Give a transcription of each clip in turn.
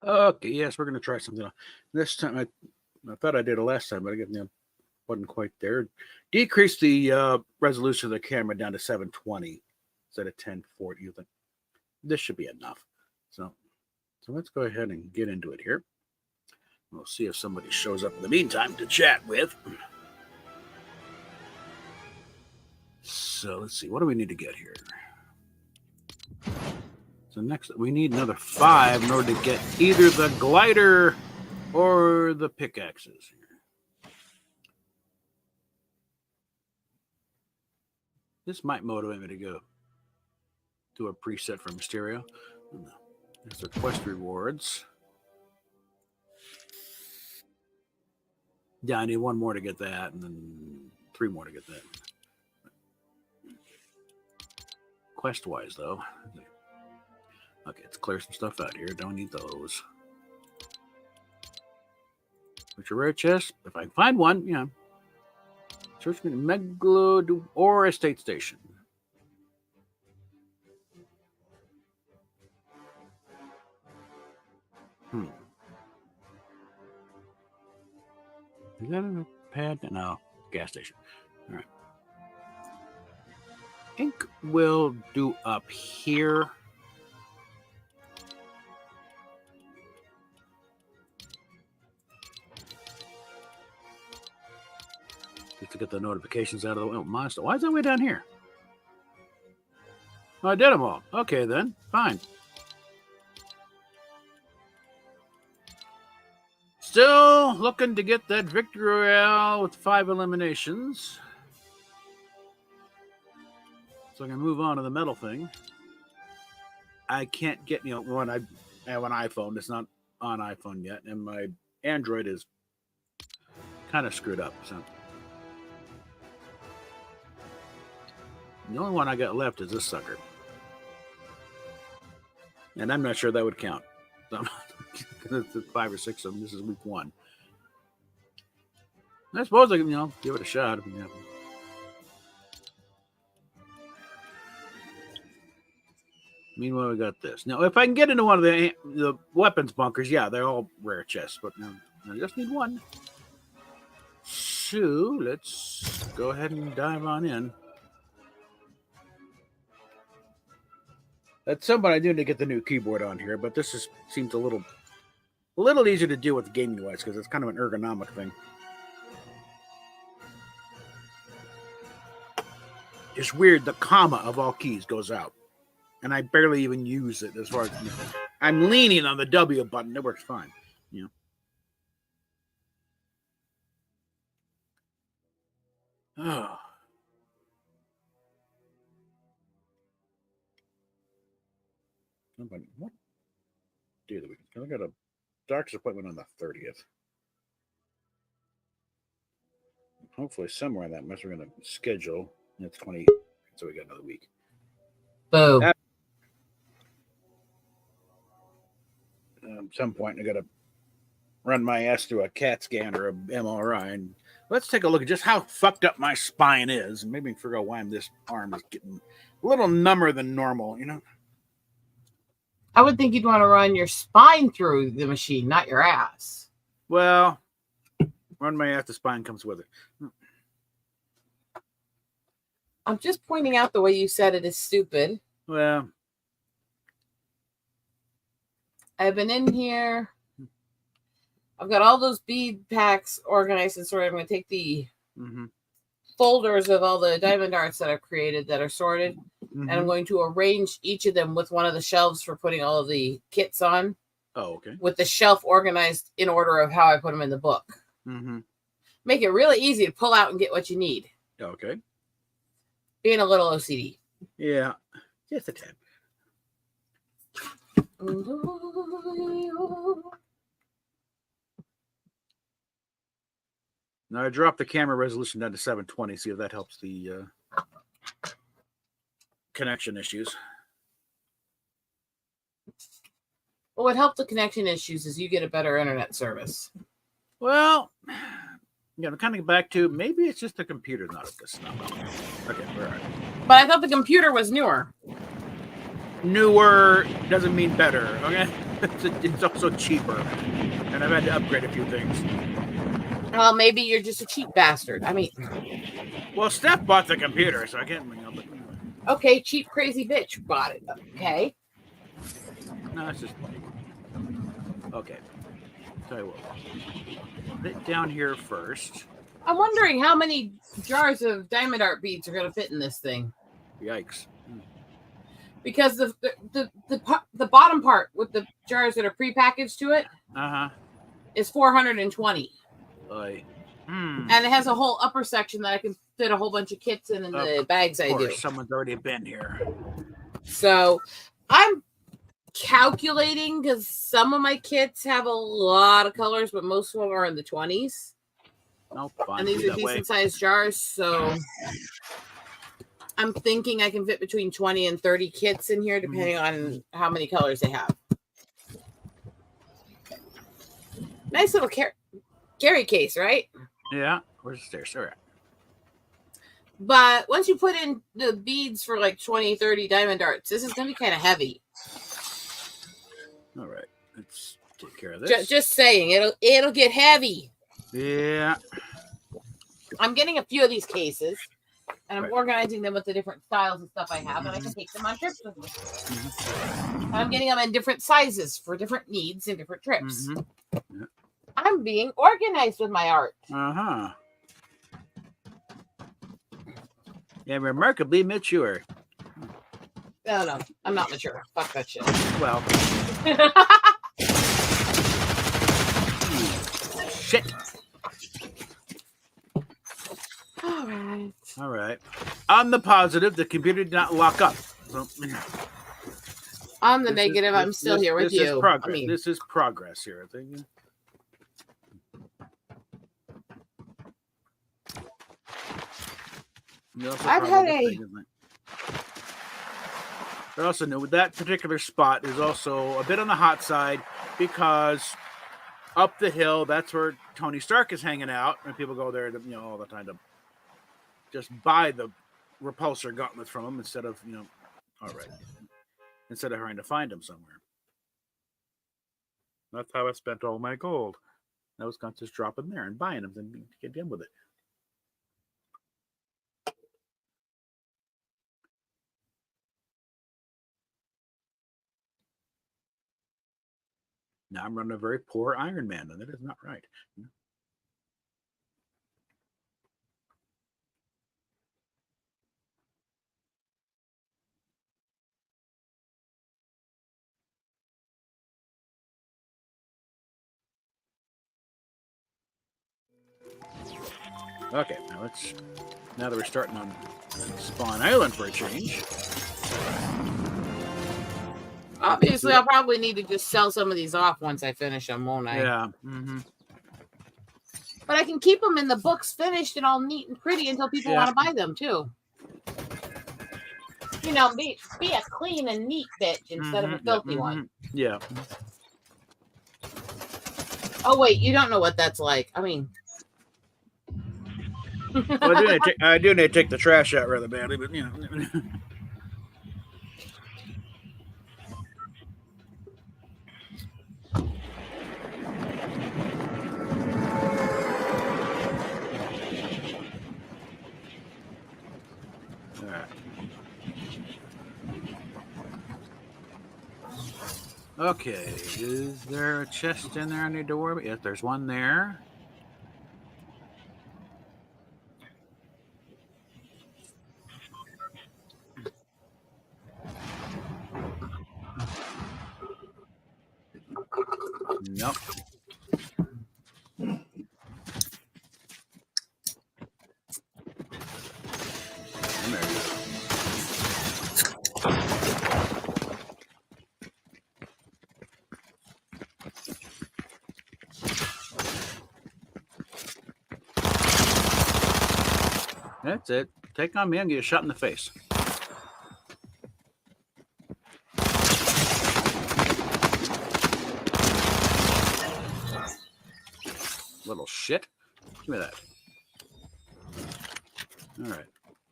Okay, yes, we're going to try something. This time, I thought I did it last time, but I wasn't quite there. Decrease the resolution of the camera down to 720 instead of 1040. You think this should be enough? So let's go ahead and get into it here. We'll see if somebody shows up in the meantime to chat with. So let's see. What do we need to get here? So next, we need another 5 in order to get either the glider or the pickaxes. This might motivate me to go do a preset for Mysterio. There's the quest rewards. Yeah, I need 1 more to get that, and then 3 more to get that. Quest-wise, though. Okay, let's clear some stuff out here. Don't need those. Which are rare chests. If I can find one, Search me Megalo or Estate Station. Is that a pad? No, gas station. All right. Ink will do up here. Just to get the notifications out of the way. Oh, monster. Why is that way down here? Oh, I did them all. Okay, then. Fine. Still looking to get that victory royale with 5 eliminations. So I can move on to the metal thing. I can't get, when I have an iPhone, it's not on iPhone yet, and my Android is kind of screwed up. So the only one I got left is this sucker. And I'm not sure that would count. So, it's 5 or 6 of them. This is week 1. I suppose I can, give it a shot. Meanwhile, we got this. Now, if I can get into one of the weapons bunkers, yeah, they're all rare chests. But now I just need 1. So let's go ahead and dive on in. At some point, I do need to get the new keyboard on here, but this seems a little easier to deal with gaming-wise because it's kind of an ergonomic thing. It's weird. The comma of all keys goes out, and I barely even use it as far as I'm leaning on the W button. It works fine. Oh. What day of the week? I got a doctor's appointment on the 30th. Hopefully, somewhere in that mess, we're going to schedule. It's 20, so we got another week. Boom. At some point, I got to run my ass through a CAT scan or a MRI, and let's take a look at just how fucked up my spine is, and maybe figure out why this arm is getting a little number than normal. I would think you'd want to run your spine through the machine, not your ass. Well, run my ass, the spine comes with it. I'm just pointing out the way you said it is stupid. Well, I've been in here. I've got all those bead packs organized and sorted. I'm going to take the folders of all the diamond darts that I've created that are sorted. And I'm going to arrange each of them with one of the shelves for putting all of the kits on. Oh, okay. With the shelf organized in order of how I put them in the book. Make it really easy to pull out and get what you need. Okay. Being a little OCD. Yeah. Just a tad. Now I dropped the camera resolution down to 720. See if that helps the connection issues. Well, what helped the connection issues is you get a better internet service. Well, kind of back to maybe it's just the computer's not at this stuff. Okay, all right. But I thought the computer was newer. Newer doesn't mean better, okay? It's also cheaper, and I've had to upgrade a few things. Well, maybe you're just a cheap bastard. I mean, well, Steph bought the computer, so I can't. But okay, cheap crazy bitch bought it. Okay. no, it's just okay. Tell you what, put it down here first. I'm wondering how many jars of diamond art beads are going to fit in this thing. Yikes! Because the bottom part with the jars that are prepackaged to it is 420. And it has a whole upper section that I can fit a whole bunch of kits in the bags I do. Someone's already been here. So I'm calculating because some of my kits have a lot of colors, but most of them are in the 20s. No, fine. And these are decent sized jars, so I'm thinking I can fit between 20 and 30 kits in here, depending on how many colors they have. Nice little carry case, right? Yeah. Where's the stairs? All right. But once you put in the beads for like 20, 30 diamond darts, this is going to be kind of heavy. All right. Let's take care of this. Just saying, it'll get heavy. Yeah. I'm getting a few of these cases, and I'm organizing them with the different styles and stuff I have, and I can take them on trips with me. And I'm getting them in different sizes for different needs and different trips. Yeah. I'm being organized with my art. Yeah, remarkably mature. No, I'm not mature. Fuck that shit. Well. Shit. All right. On the positive, the computer did not lock up. So, on the negative, I'm still here with you. Is progress. This is progress here, I think. I've had a. I also know that particular spot is also a bit on the hot side because up the hill, that's where Tony Stark is hanging out, and people go there, all the time to just buy the repulsor gauntlet from him instead of, instead of trying to find him somewhere. That's how I spent all my gold. I was going to just drop him there and buying them and get done with it. Now I'm running a very poor Iron Man, and that is not right. Okay, now that we're starting on Spawn Island for a change. Obviously, I'll probably need to just sell some of these off once I finish them, won't I? Yeah. But I can keep them in the books finished and all neat and pretty until people want to buy them, too. Be a clean and neat bitch instead of a filthy one. Yeah. Oh, wait, you don't know what that's like. I mean... Well, I do need to take the trash out rather badly, but All right. Okay, is there a chest in there I need to worry about? Yes, there's one there. Nope. That's it. Take on me and get a shot in the face. Little shit. Give me that. All right.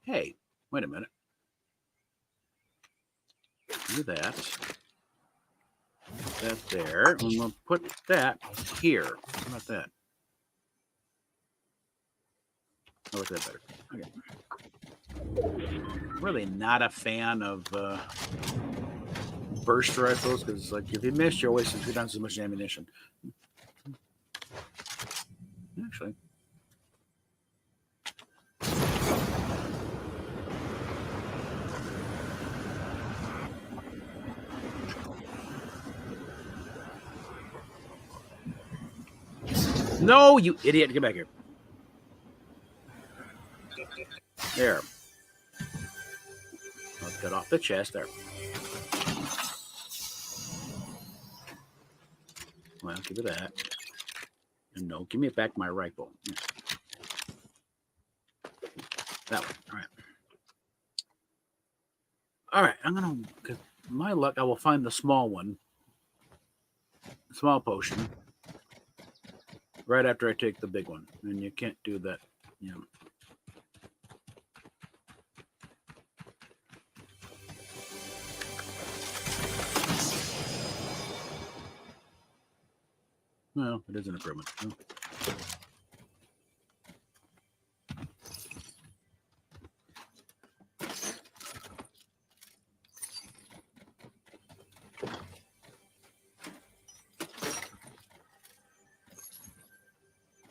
Hey, wait a minute. Do that. Put that there. And we'll put that here. How about that? I like that better. Okay. Really not a fan of burst rifles because, like, if you miss, you're wasting 3 times as much ammunition. Actually. No, you idiot. Get back here. There. I'll cut off the chest there. Well, give it that. And no, give me back my rifle. That one. All right. All right. I'm going to, my luck, I will find the small one. Small potion. Right after I take the big one. And you can't do that. Yeah. Well, it is an improvement.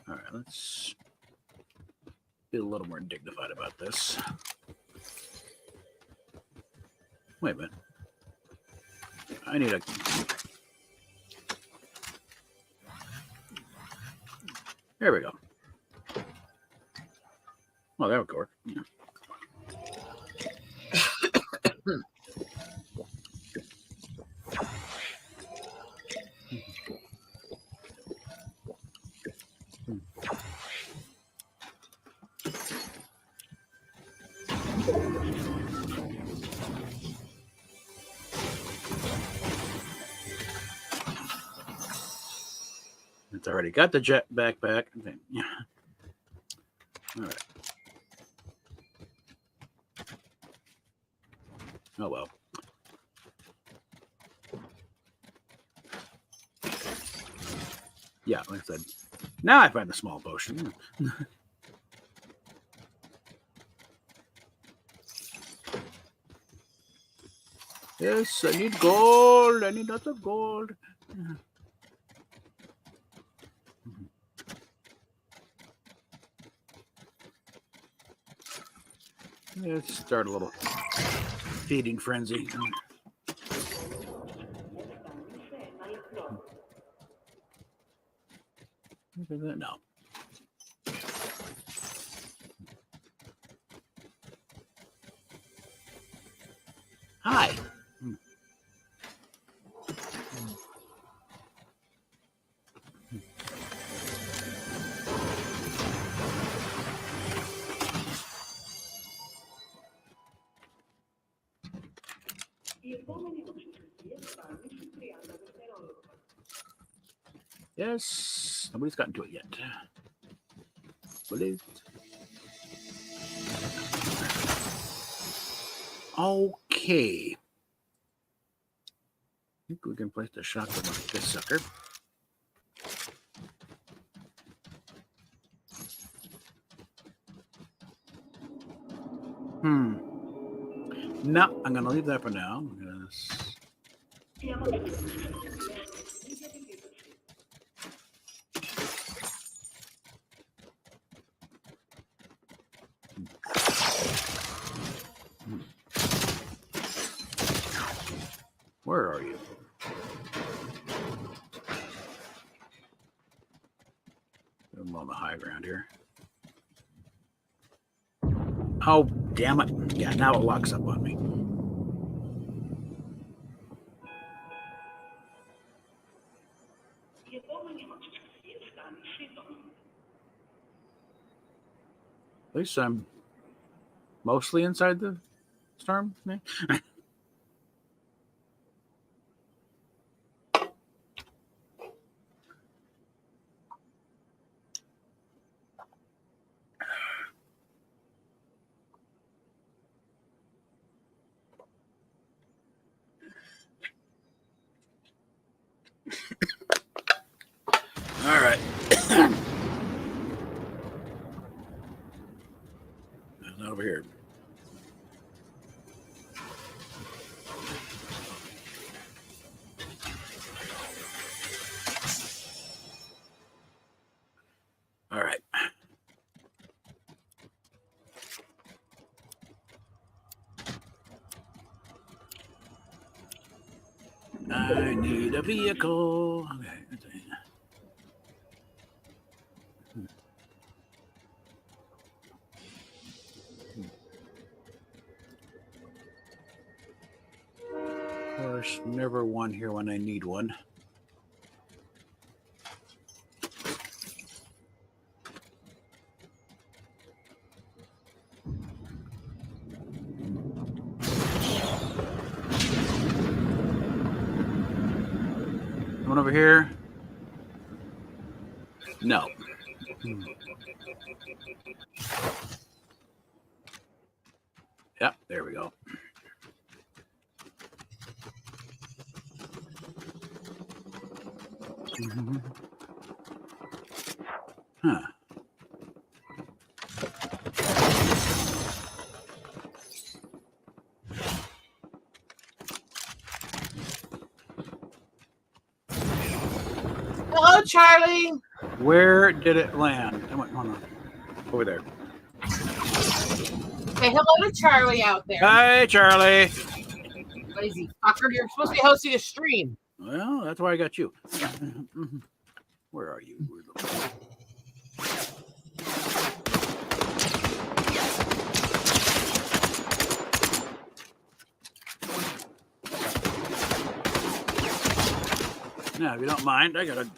All right, let's be a little more dignified about this. Wait a minute. I need a... There we go. Well, that would work. Yeah. It's already got the jet backpack. Okay. Yeah. All right. Oh, well. Yeah, like I said. Now I find the small potion. Yes, I need gold. I need lots of gold. Let's start a little feeding frenzy. Look at that now. Hi. Yes, nobody's gotten to it yet. Believe. Okay. I think we can place the shotgun on this sucker. No, I'm going to leave that for now. Because... Where are you? I'm on the high ground here. Oh, damn it. Yeah, now it locks up on me. At least I'm mostly inside the storm. a vehicle. Okay. Of course, never one here when I need one. One over here? No. Yep, there we go. Huh. Hello, Charlie. Where did it land? I went, hold on. Over there. Say hello to Charlie out there. Hi, Charlie. Lazy fucker. You're supposed to be hosting a stream. Well, that's why I got you. Where are you? Now, if you don't mind, I gotta.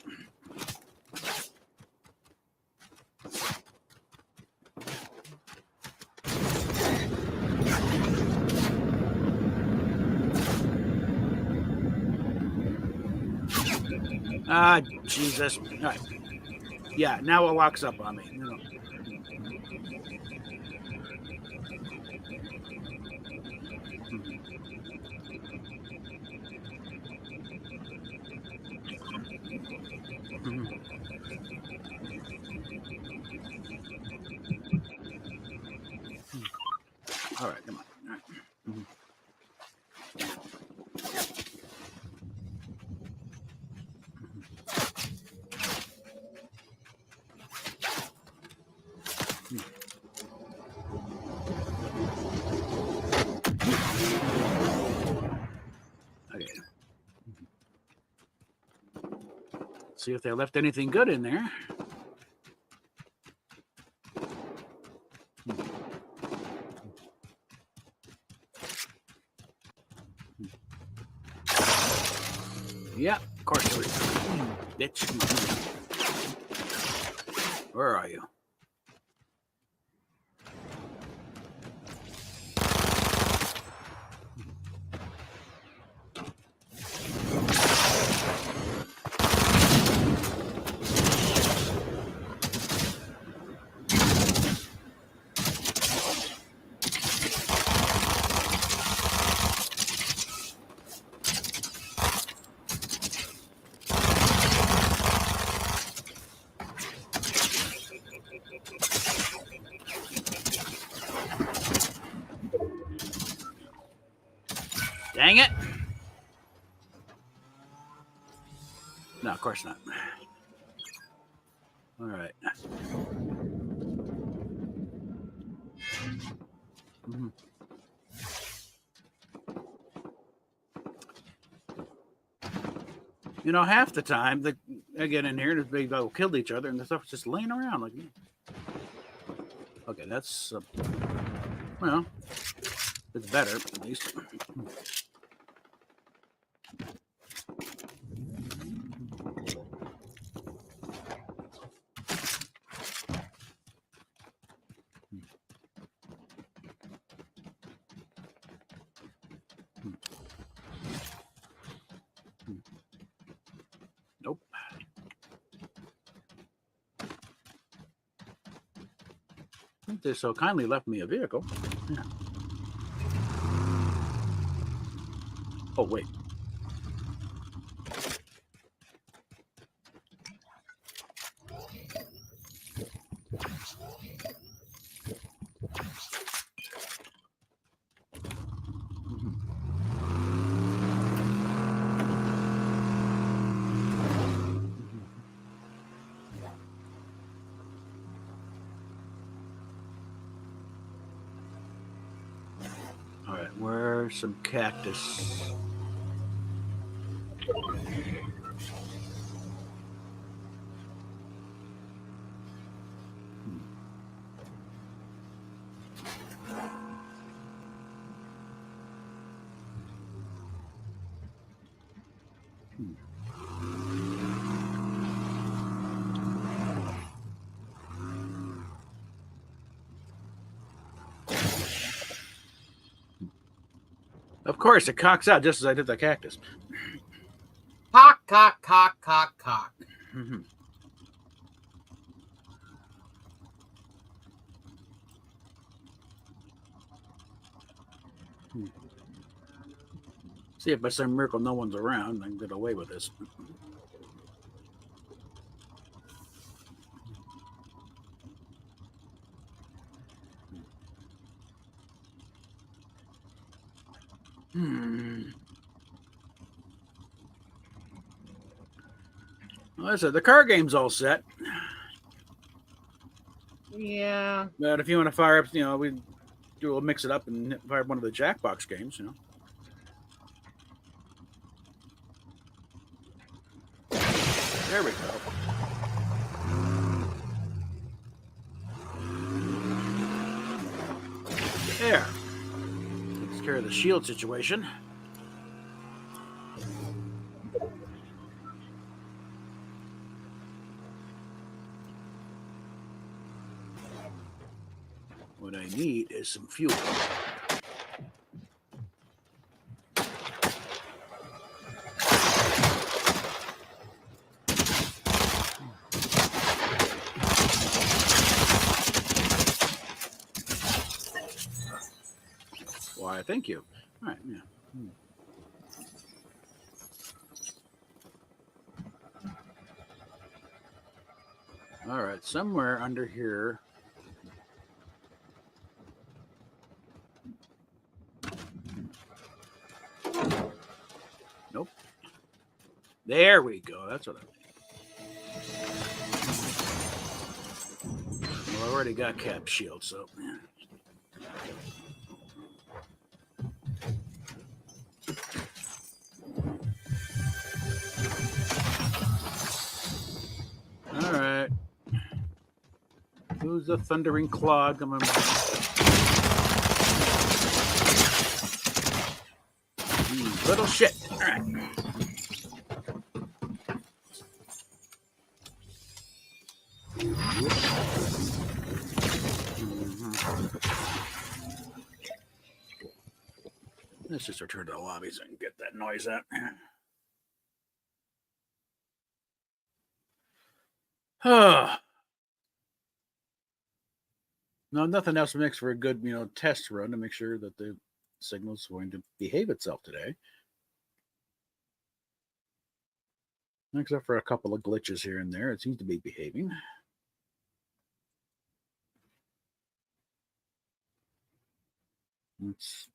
Ah, Jesus. All right. Yeah, now it locks up on me. No. All right, come on. All right. Okay. See if they left anything good in there. Yeah, of course there is. Bitch. Where are you? Dang it. No, of course not. All right. Mm-hmm. You know, half the time they get in here and they go killed each other, and the stuff's just laying around like. Okay, that's well, it's better at least. Nope. I think they so kindly left me a vehicle. Yeah. Oh, wait. All right, where's some cactus? Of course, it cocks out just as I did the cactus. Cock, cock, cock, cock, cock. Mm-hmm. See if by some miracle no one's around, I can get away with this. Well, I said the car game's all set. Yeah. But if you want to fire up, we'll mix it up and fire up one of the Jackbox games, There we go. There. Takes care of the shield situation. What I need is some fuel. Why, thank you. All right, yeah. All right, somewhere under here. Nope. There we go. That's what I already got cap shield, so. All right. Who's the thundering clog? Little shit. All right. Let's just return to the lobby so I can get that noise out. No, nothing else makes for a good, test run to make sure that the signal's going to behave itself today. Except for a couple of glitches here and there, it seems to be behaving. Let's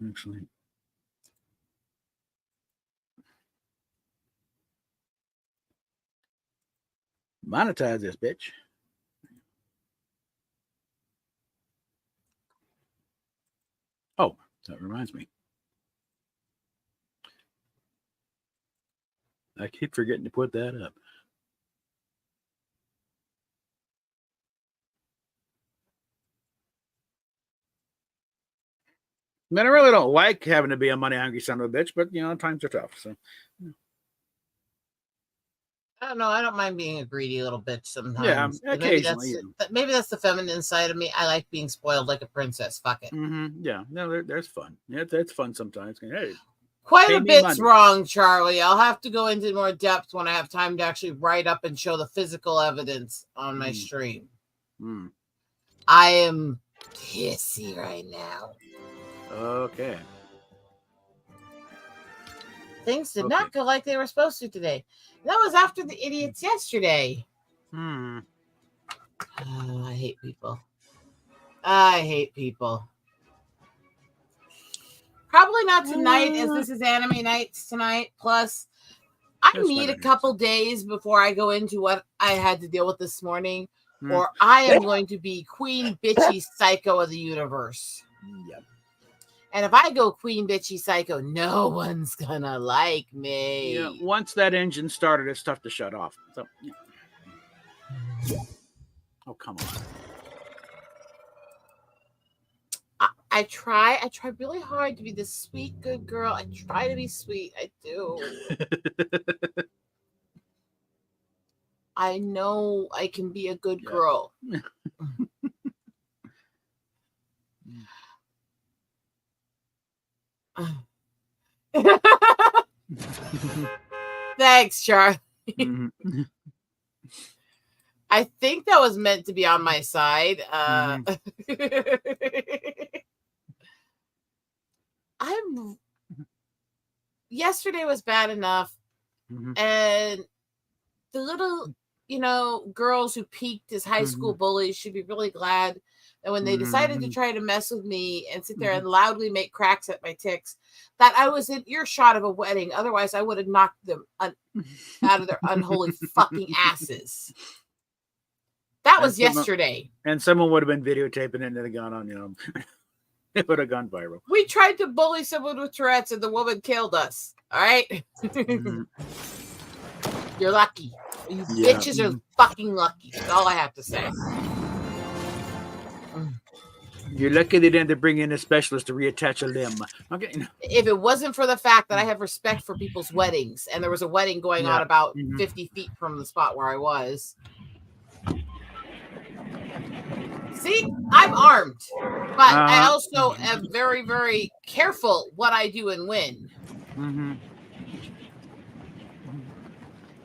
actually monetize this bitch. Oh, that reminds me. I keep forgetting to put that up. I mean, I really don't like having to be a money-hungry son of a bitch, but, times are tough. So, I don't know. I don't mind being a greedy little bitch sometimes. Yeah, occasionally. Maybe that's the feminine side of me. I like being spoiled like a princess. Fuck it. Mm-hmm. Yeah, no, there's fun. Yeah, it's fun sometimes. Hey, quite a bit's wrong, Charlie. I'll have to go into more depth when I have time to actually write up and show the physical evidence on my stream. I am pissy right now. Okay. Things did not go like they were supposed to today. That was after the idiots yesterday. Oh, I hate people. I hate people. Probably not tonight, as this is anime nights tonight. Plus, I need a couple days before I go into what I had to deal with this morning, or I am going to be Queen Bitchy Psycho of the universe. Yep. And if I go queen bitchy psycho, no one's gonna like me. Yeah, once that engine started, it's tough to shut off. So, oh, come on. I try really hard to be this sweet, good girl. I try to be sweet. I do. I know I can be a good girl. Thanks, Charlie. Mm-hmm. I think that was meant to be on my side. Yesterday was bad enough, and the little, girls who peaked as high school bullies should be really glad that when they decided to try to mess with me and sit there and loudly make cracks at my ticks, that I was in earshot of a wedding. Otherwise, I would have knocked them out of their unholy fucking asses. That was yesterday. And someone would have been videotaping it and it had gone on, it would have gone viral. We tried to bully someone with Tourette's and the woman killed us. All right? You're lucky. You bitches are fucking lucky. That's all I have to say. You're lucky they didn't bring in a specialist to reattach a limb. Okay. If it wasn't for the fact that I have respect for people's weddings, and there was a wedding going on about 50 feet from the spot where I was. See, I'm armed, but I also am very, very careful what I do and when.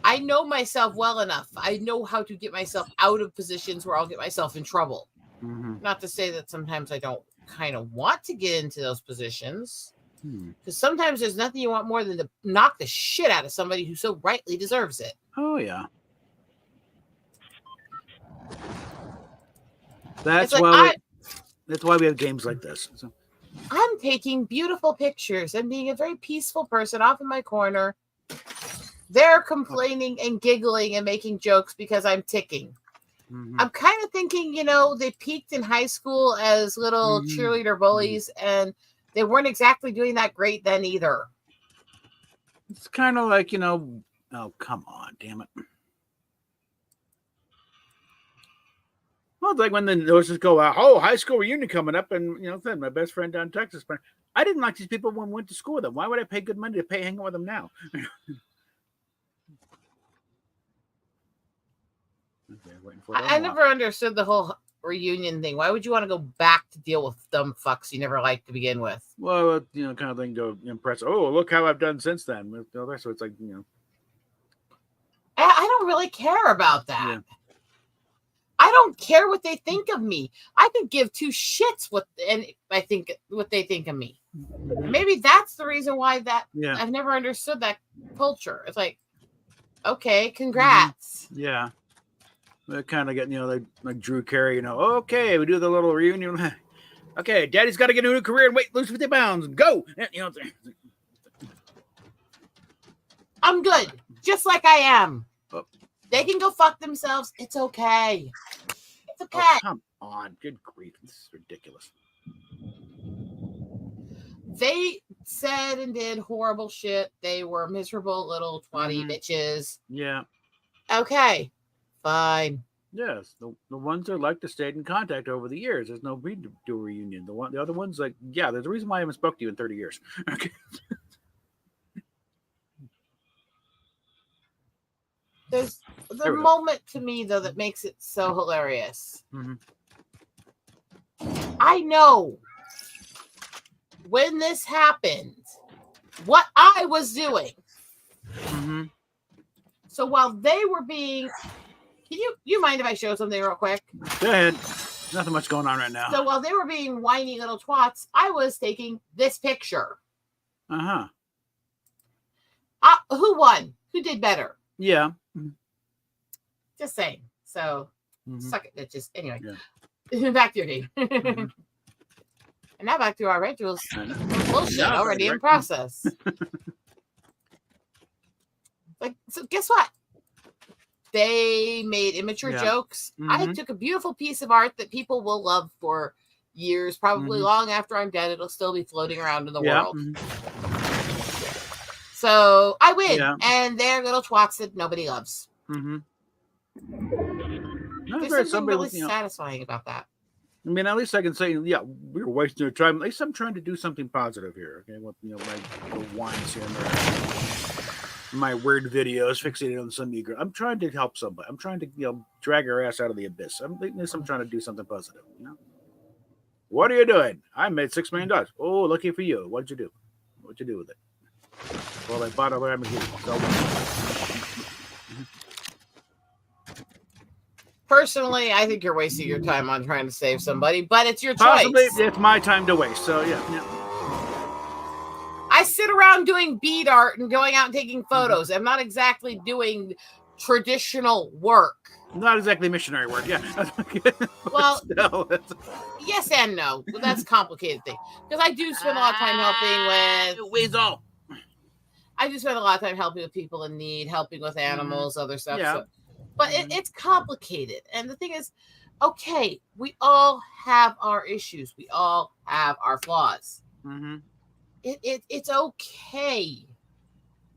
I know myself well enough. I know how to get myself out of positions where I'll get myself in trouble. Not to say that sometimes I don't kind of want to get into those positions, because sometimes there's nothing you want more than to knock the shit out of somebody who so rightly deserves it. Oh, yeah. That's why we have games like this. So. I'm taking beautiful pictures and being a very peaceful person off in my corner. They're complaining and giggling and making jokes because I'm ticking. I'm kind of thinking, they peaked in high school as little cheerleader bullies, and they weren't exactly doing that great then either. It's kind of like, oh, come on, damn it. Well, it's like when the nurses go out, high school reunion coming up, and my best friend down in Texas. But I didn't like these people when we went to school with them. Why would I pay good money to hang out with them now? I never understood the whole reunion thing. Why would you want to go back to deal with dumb fucks you never liked to begin with? Well, kind of thing to impress. Oh, look how I've done since then. So it's like, I don't really care about that. Yeah. I don't care what they think of me. I could give two shits what they think of me. Maybe that's the reason why I've never understood that culture. It's like, okay, congrats. Yeah. They kind of get, like Drew Carey, okay, we do the little reunion. Okay, Daddy's got to get a new career and lose 50 pounds. Go. I'm good. Just like I am. Oh. They can go fuck themselves. It's okay. It's okay. Oh, come on. Good grief. This is ridiculous. They said and did horrible shit. They were miserable little twatty bitches. Yeah. Okay. Fine. Yes, the ones that like to stay in contact over the years. There's no need to do a reunion. The other ones, like, there's a reason why I haven't spoke to you in 30 years. Okay. There's the moment to me though that makes it so hilarious. I know when this happened what I was doing. So while they were being you mind if I show something real quick? Go ahead. Nothing much going on right now. So while they were being whiny little twats, I was taking this picture. Who won? Who did better? Yeah. Just saying. So suck it, bitches. Anyway, back to your game. And now back to our rentals. Bullshit already in process. So guess what? They made immature jokes. I took a beautiful piece of art that people will love for years, probably long after I'm dead, it'll still be floating around in the world. So I win, and they're little twats that nobody loves. There's something really satisfying about that. I mean, at least I can say, yeah, we were wasting your time. At least I'm trying to do something positive here. Okay, with my little whines here and there, my weird videos fixated on some eager. I'm trying to help somebody. I'm trying to drag her ass out of the abyss. I'm trying to do something positive. What are you doing? I made $6 million. Oh, lucky for you. What'd you do? What'd you do with it? Well, I bought a Lamborghini. Personally, I think you're wasting your time on trying to save somebody, but it's your Possibly choice. It's my time to waste. So yeah. I sit around doing bead art and going out and taking photos. I'm not exactly doing traditional work. Not exactly missionary work, yeah. Well, yes and no. That's a complicated thing. Because I do spend a lot of time helping with... Weasel. I do spend a lot of time helping with people in need, helping with animals, other stuff. Yeah. So, but it's complicated. And the thing is, okay, we all have our issues. We all have our flaws. It's okay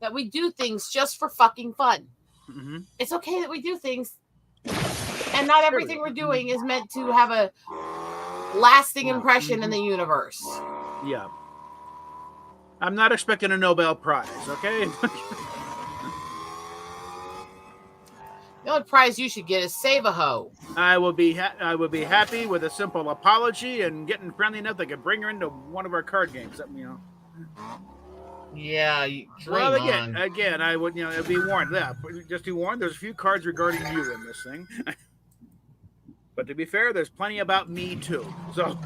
that we do things just for fucking fun. It's okay that we do things, and not everything we're doing is meant to have a lasting impression in the universe. Yeah. I'm not expecting a Nobel Prize, okay? The only prize you should get is save a hoe. I will be happy with a simple apology and getting friendly enough that I could bring her into one of our card games. Yeah, well, again, I would, be warned. Yeah, just be warned. There's a few cards regarding you in this thing. But to be fair, there's plenty about me too. So,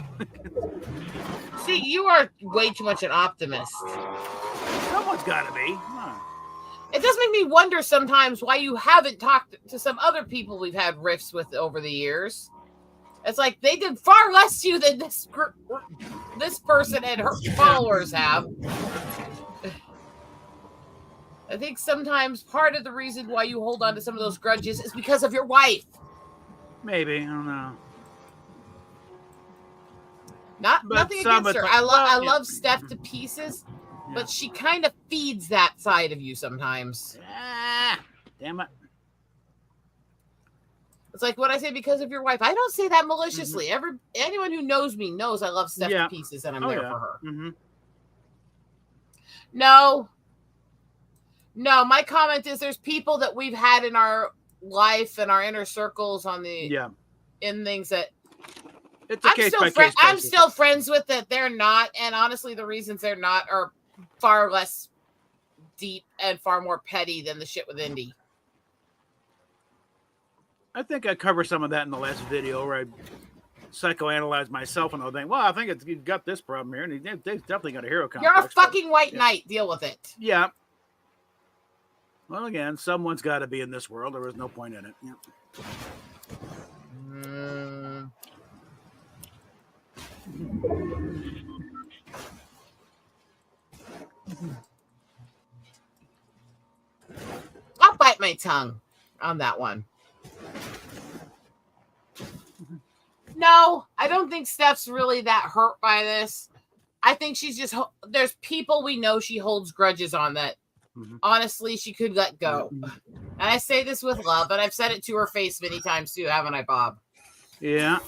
see, you are way too much an optimist. Someone's got to be. It does make me wonder sometimes why you haven't talked to some other people we've had riffs with over the years. It's like they did far less to you than this person and her followers have. I think sometimes part of the reason why you hold on to some of those grudges is because of your wife. Maybe, I don't know. Nothing against her. I love Steph to pieces. But she kind of feeds that side of you sometimes. Damn it. It's like what I say because of your wife. I don't say that maliciously. Anyone who knows me knows I love Steph to pieces and I'm there for her. No, my comment is there's people that we've had in our life and our inner circles on the in things that it's a case by case. I'm still friends with that they're not, and honestly the reasons they're not are far less deep and far more petty than the shit with Indy. I think I covered some of that in the last video where I psychoanalyzed myself and all that. Well, I think you've got this problem here, and they've definitely got a hero complex. You're a fucking white knight. Deal with it. Yeah. Well, again, someone's got to be in this world. There was no point in it. I'll bite my tongue on that one. No, I don't think Steph's really that hurt by this. I think she's just, there's people we know she holds grudges on that honestly she could let go. And I say this with love, and I've said it to her face many times too, haven't I, Bob? Yeah.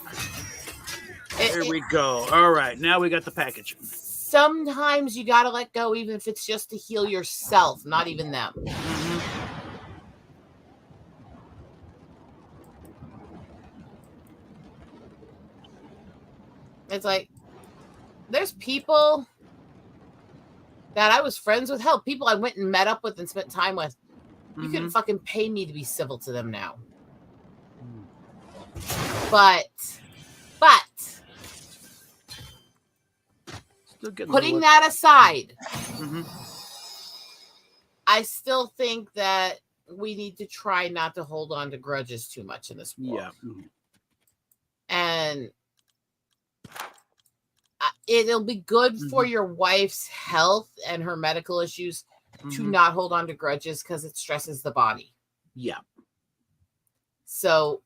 There we go. All right, now we got the package. Sometimes you got to let go, even if it's just to heal yourself, not even them. It's like, there's people that I was friends with. Hell, people I went and met up with and spent time with. You couldn't fucking pay me to be civil to them now. But putting that aside, I still think that we need to try not to hold on to grudges too much in this world. And it'll be good for your wife's health and her medical issues to not hold on to grudges because it stresses the body. Yeah. So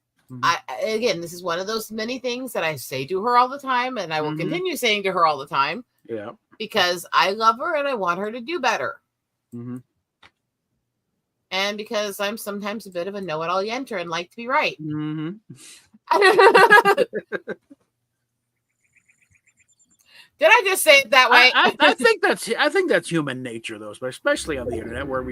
Again, this is one of those many things that I say to her all the time, and I will continue saying to her all the time. Yeah. Because I love her and I want her to do better. Mm-hmm. And because I'm sometimes a bit of a know-it-all yenter and like to be right. Mm-hmm. Did I just say it that way? I think that's human nature, though, especially on the internet, where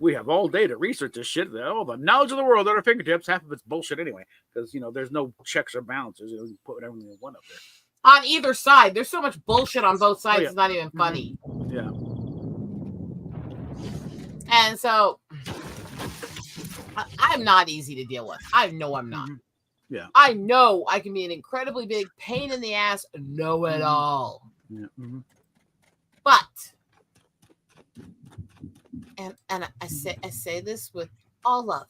we have all day to research this shit. All the knowledge of the world at our fingertips. Half of it's bullshit anyway, because there's no checks or balances. You put everything in one up there. On either side, there's so much bullshit on both sides. It's not even funny. Yeah. And so I'm not easy to deal with. I know I'm not. Yeah. I know I can be an incredibly big pain in the ass, know it all. Yeah. But and I say this with all love.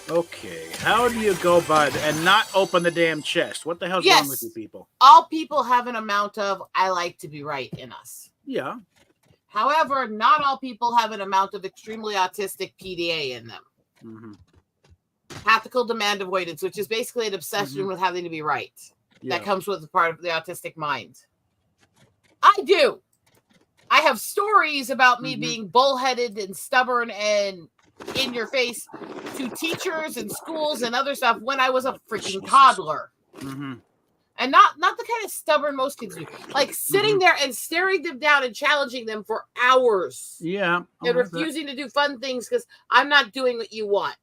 Okay, how do you go by and not open the damn chest? What the hell's wrong with you people? All people have an amount of I like to be right in us. Yeah. However, not all people have an amount of extremely autistic PDA in them. Tactical demand avoidance, which is basically an obsession with having to be right. Yeah. That comes with a part of the autistic mind. I do. I have stories about me being bullheaded and stubborn and in your face to teachers and schools and other stuff when I was a freaking toddler. And not the kind of stubborn most kids do. Like sitting there and staring them down and challenging them for hours. Yeah. And refusing to do fun things because I'm not doing what you want.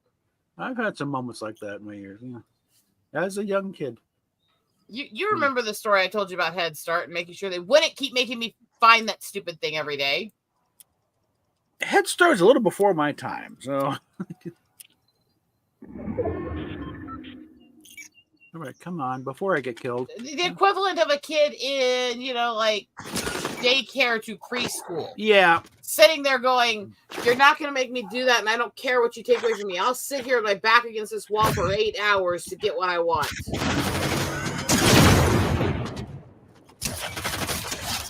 I've had some moments like that in my years. Yeah. As a young kid. You remember the story I told you about Head Start and making sure they wouldn't keep making me find that stupid thing every day? Head Start's a little before my time, so. All right, come on, before I get killed. The equivalent of a kid in, like daycare to preschool. Yeah. Sitting there going, you're not going to make me do that, and I don't care what you take away from me. I'll sit here with my back against this wall for 8 hours to get what I want.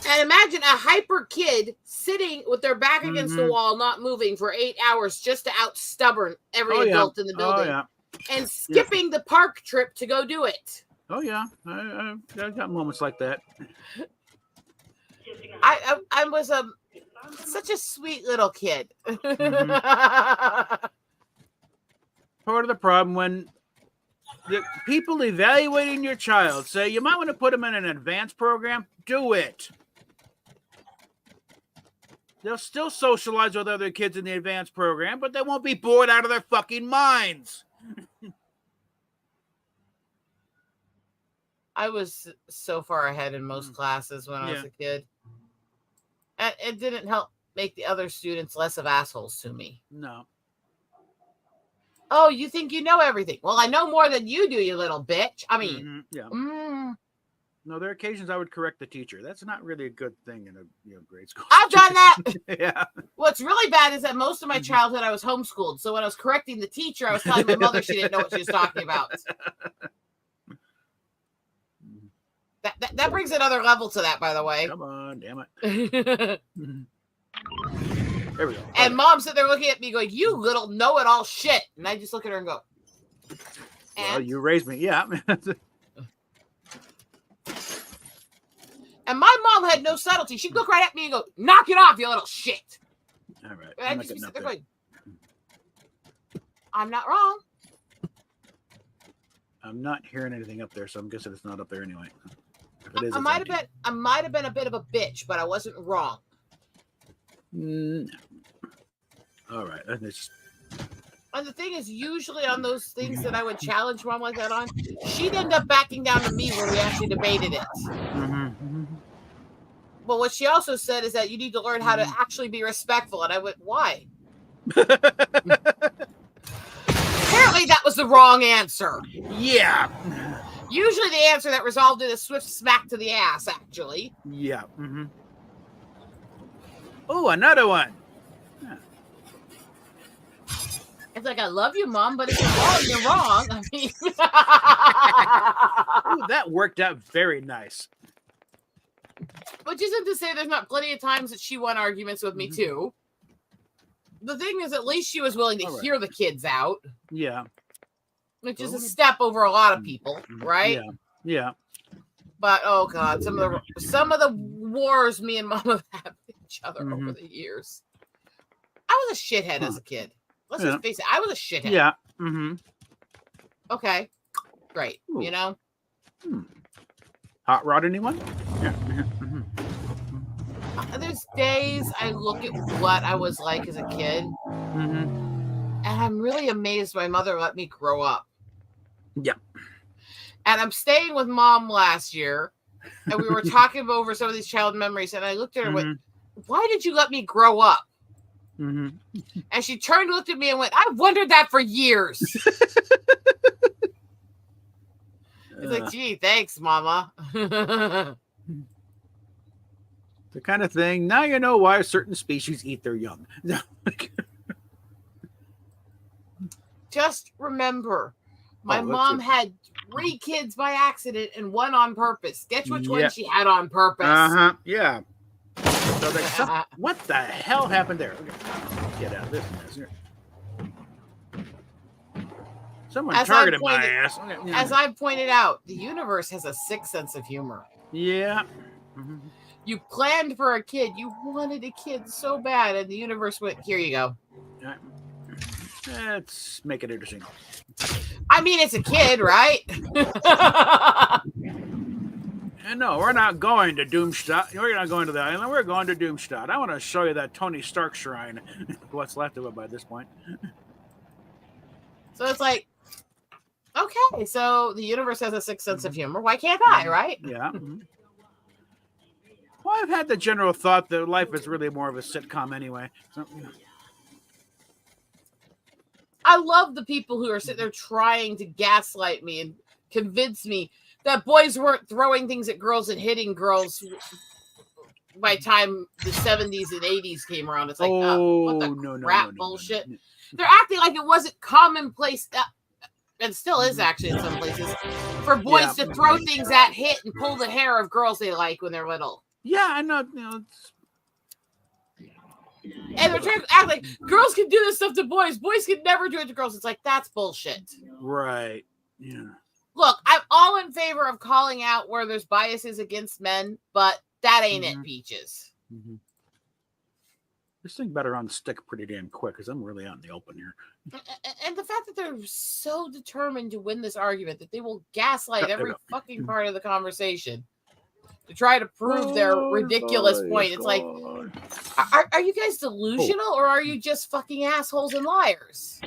And imagine a hyper kid sitting with their back against the wall, not moving for 8 hours just to out stubborn every adult in the building. And skipping the park trip to go do it. Oh, yeah. I got moments like that. I was such a sweet little kid. Part of the problem when the people evaluating your child say you might want to put them in an advanced program, do it. They'll still socialize with other kids in the advanced program, but they won't be bored out of their fucking minds. I was so far ahead in most classes when I was a kid. And it didn't help make the other students less of assholes to me. No. Oh, you think you know everything? Well, I know more than you do, you little bitch. I mean, No, there are occasions I would correct the teacher. That's not really a good thing in a grade school. I've done that. Yeah. What's really bad is that most of my childhood I was homeschooled. So when I was correcting the teacher, I was telling my mother she didn't know what she was talking about. That brings another level to that, by the way. Come on, damn it. There we go. And Mom sitting there looking at me going, you little know-it-all shit. And I just look at her and go, well, you raised me. Yeah. And my mom had no subtlety. She'd look right at me and go, knock it off, you little shit. All right. And I'd just be sitting there going, I'm not wrong. I'm not hearing anything up there, so I'm guessing it's not up there anyway. If it is, I might have been a bit of a bitch, but I wasn't wrong. No. All right. And the thing is, usually on those things that I would challenge Mom like that on, she'd end up backing down to me when we actually debated it. But what she also said is that you need to learn how to actually be respectful. And I went, why? Apparently that was the wrong answer. Yeah. Usually the answer that resolved in a swift smack to the ass, actually. Yeah. Oh, another one. It's like, I love you, Mom, but if you're wrong, you're wrong. I mean, ooh, that worked out very nice. Which isn't to say there's not plenty of times that she won arguments with me, too. The thing is, at least she was willing to hear the kids out. Yeah. which is a step over a lot of people, right? Yeah. Yeah. But oh god, some of the wars me and Mom have had with each other over the years. I was a shithead as a kid. Let's just face it. I was a shithead. Yeah. Okay. Great. Ooh. You know? Hot rod anyone? Yeah. There's days I look at what I was like as a kid, and I'm really amazed my mother let me grow up. Yeah. And I'm staying with Mom last year, and we were talking over some of these child memories, and I looked at her and went, why did you let me grow up? And she turned and looked at me and went, I've wondered that for years. It's like, gee, thanks, Mama. The kind of thing, now you know why certain species eat their young. Just remember, my mom had 3 kids by accident and 1 on purpose. Guess which one she had on purpose? Yeah. So what the hell happened there? Okay. Get out of this mess here. Someone targeted my ass. Okay. As I pointed out, the universe has a sick sense of humor. Yeah. You planned for a kid. You wanted a kid so bad, and the universe went, here you go. Let's make it interesting. I mean, it's a kid, right? No, we're not going to Doomstadt. We're not going to the island. We're going to Doomstadt. I want to show you that Tony Stark shrine. What's left of it by this point. So it's like, okay, so the universe has a sick sense of humor. Why can't I, right? Yeah. Well, I've had the general thought that life is really more of a sitcom anyway. So, I love the people who are sitting there trying to gaslight me and convince me that boys weren't throwing things at girls and hitting girls by the time the 70s and 80s came around. It's like, what the crap bullshit. No. They're acting like it wasn't commonplace, and still is actually in some places, for boys to throw things at, hit, and pull the hair of girls they like when they're little. Yeah, I know. And they're trying to act like girls can do this stuff to boys. Boys can never do it to girls. It's like, that's bullshit. Right. Yeah. Look, I'm all in favor of calling out where there's biases against men, but that ain't it, Peaches. This thing better unstick pretty damn quick because I'm really out in the open here. And the fact that they're so determined to win this argument that they will gaslight every fucking part of the conversation to try to prove their ridiculous point. It's like, are you guys delusional or are you just fucking assholes and liars?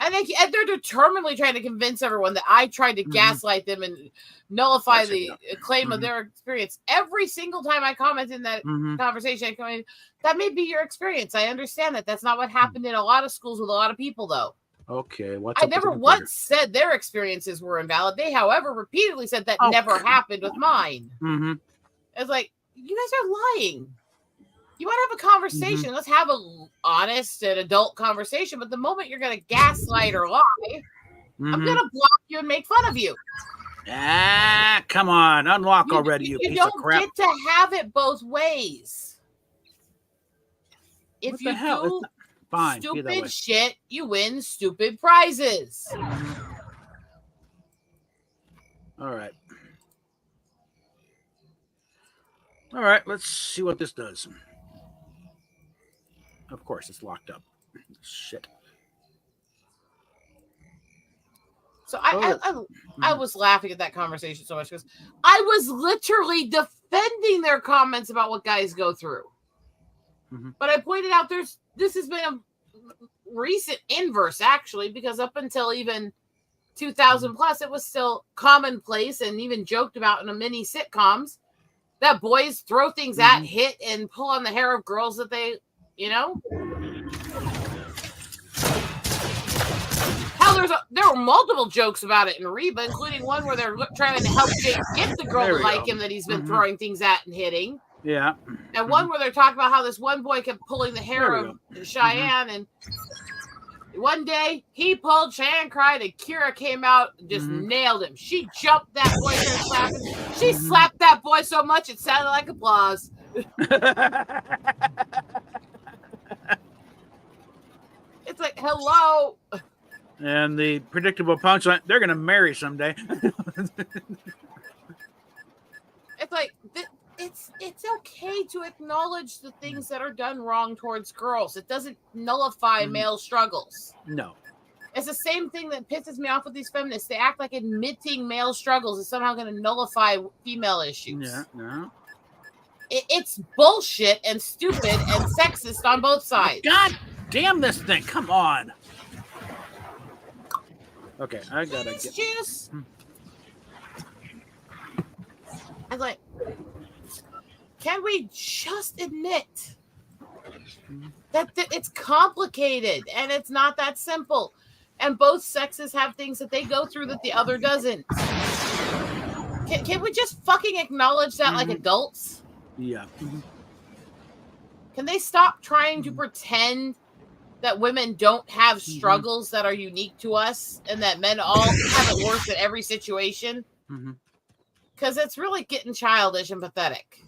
And they're determinedly trying to convince everyone that I tried to gaslight them and nullify the claim of their experience. Every single time I comment in that conversation, I comment, that may be your experience. I understand that. That's not what happened in a lot of schools with a lot of people, though. Okay. I never once said their experiences were invalid. They, however, repeatedly said that never happened with mine. It's like, you guys are lying. You want to have a conversation. Let's have a honest and adult conversation. But the moment you're going to gaslight or lie, I'm going to block you and make fun of you. Come on. Unlock already, you piece of crap. You don't get to have it both ways. If you do stupid shit, you win stupid prizes. All right, let's see what this does. Of course, it's locked up. Shit. So I was laughing at that conversation so much because I was literally defending their comments about what guys go through. But I pointed out this has been a recent inverse, actually, because up until even 2000 plus, it was still commonplace and even joked about in a mini sitcoms that boys throw things at, hit, and pull on the hair of girls that they, Hell, there were multiple jokes about it in Reba, including one where they're trying to help Jake get the girl to like him that he's been throwing things at and hitting. Yeah. And one where they're talking about how this one boy kept pulling the hair of Cheyenne, and one day he pulled, Cheyenne cried, and Kira came out and just nailed him. She jumped that boy and slapped him. She slapped that boy so much it sounded like applause. It's like, hello. And the predictable punchline, they're going to marry someday. It's like, it's okay to acknowledge the things that are done wrong towards girls. It doesn't nullify male struggles. No. It's the same thing that pisses me off with these feminists. They act like admitting male struggles is somehow going to nullify female issues. Yeah, no. It's bullshit and stupid and sexist on both sides. God damn this thing. Come on. Okay, I got to get... Juice. I was like, can we just admit that it's complicated and it's not that simple? And both sexes have things that they go through that the other doesn't. Can we just fucking acknowledge that like adults? Yeah. Can they stop trying to pretend that women don't have struggles that are unique to us and that men all have it worse in every situation? Because it's really getting childish and pathetic.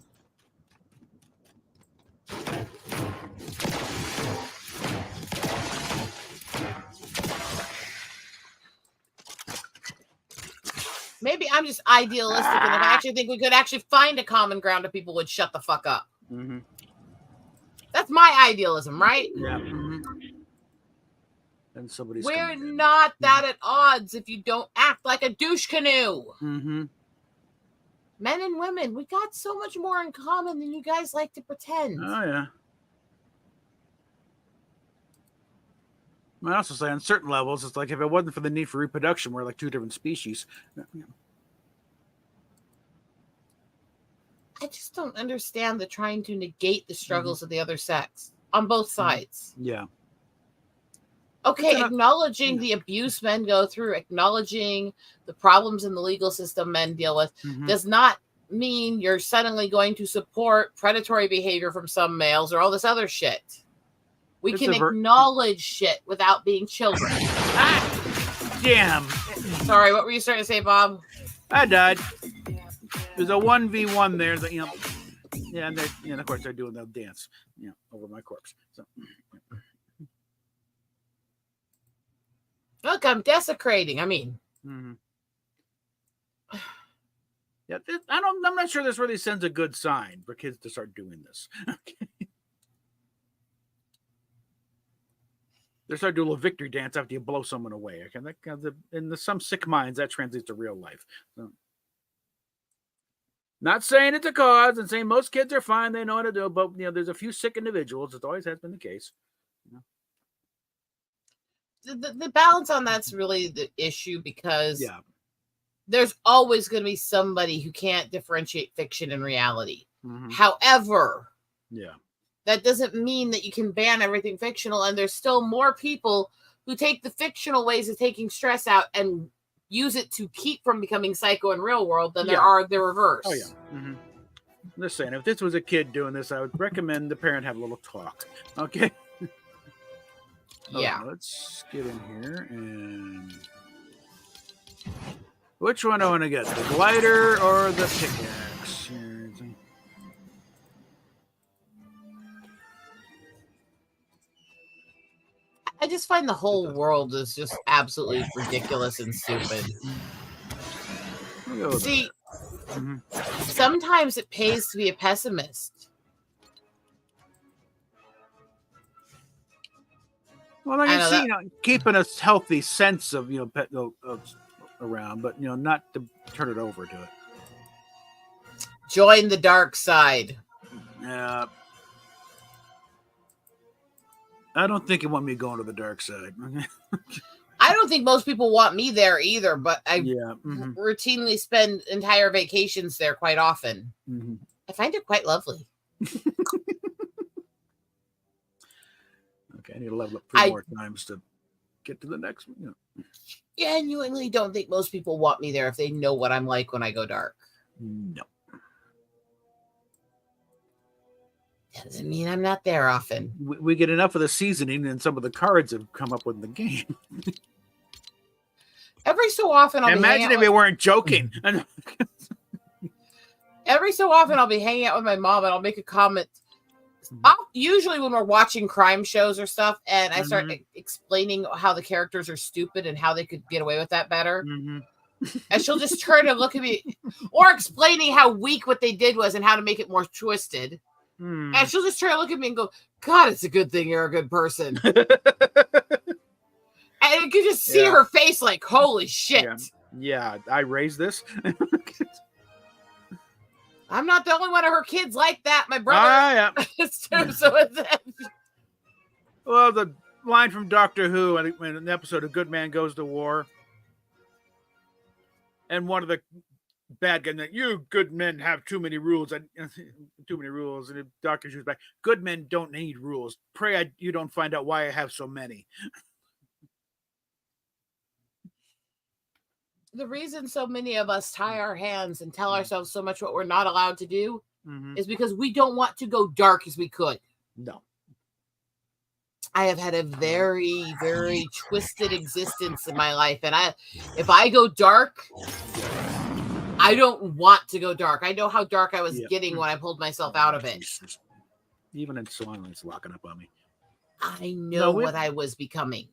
Maybe I'm just idealistic, and if I actually think we could actually find a common ground, if people would shut the fuck up. That's my idealism, right? Yeah. And somebody's We're not that at odds if you don't act like a douche canoe. Men and women, we got so much more in common than you guys like to pretend. Oh, yeah. I also say on certain levels, it's like if it wasn't for the need for reproduction, we're like two different species. I just don't understand the trying to negate the struggles of the other sex on both sides. Yeah. Okay, acknowledging the abuse men go through, acknowledging the problems in the legal system men deal with, does not mean you're suddenly going to support predatory behavior from some males or all this other shit. We can acknowledge shit without being children. Damn. Sorry, what were you starting to say, Bob? I died. There's a 1v1 there that, yeah, and of course they're doing the dance, over my corpse. So. Look, I'm desecrating. I mean, yeah, I'm not sure this really sends a good sign for kids to start doing this. They start doing a little victory dance after you blow someone away. Okay, in some sick minds that translates to real life. So. Not saying it's a cause and saying most kids are fine, they know how to do it, but there's a few sick individuals. It always has been the case. The balance on that's really the issue because there's always going to be somebody who can't differentiate fiction and reality. However, that doesn't mean that you can ban everything fictional, and there's still more people who take the fictional ways of taking stress out and use it to keep from becoming psycho in real world than there are the reverse. Oh, yeah. I'm just saying, if this was a kid doing this, I would recommend the parent have a little talk. Okay? Yeah. Let's get in here and... Which one do I want to get? The glider or the pickaxe? I just find the whole world is just absolutely ridiculous and stupid. See, sometimes it pays to be a pessimist. Well, I can see, keeping a healthy sense of, pet around, but, not to turn it over to it. Join the dark side. Yeah. I don't think you want me going to the dark side. I don't think most people want me there either, but I routinely spend entire vacations there quite often. I find it quite lovely. Okay, I need to level up 3 more times to get to the next one. Genuinely don't think most people want me there if they know what I'm like when I go dark. No. Doesn't mean I'm not there often. We get enough of the seasoning and some of the cards have come up with the game. Every so often I'll imagine if we weren't joking. Every so often I'll be hanging out with my mom and I'll make a comment Usually when we're watching crime shows or stuff, and I start explaining how the characters are stupid and how they could get away with that better, and she'll just turn and look at me, or explaining how weak what they did was and how to make it more twisted. And she'll just turn and look at me and go, God, it's a good thing you're a good person. And you can just see her face like, holy shit. Yeah, I raised this. I'm not the only one of her kids like that. My brother. Well, the line from Doctor Who in an episode of Good Man Goes to War. And one of the bad guys, like, you good men have too many rules. And the doctor shoots back, good men don't need rules. Pray you don't find out why I have so many. The reason so many of us tie our hands and tell ourselves so much what we're not allowed to do is because we don't want to go dark as we could. No. I have had a very, very twisted existence in my life. And if I go dark, I don't want to go dark. I know how dark I was getting when I pulled myself out of it. Even in song, it's locking up on me. I know what I was becoming.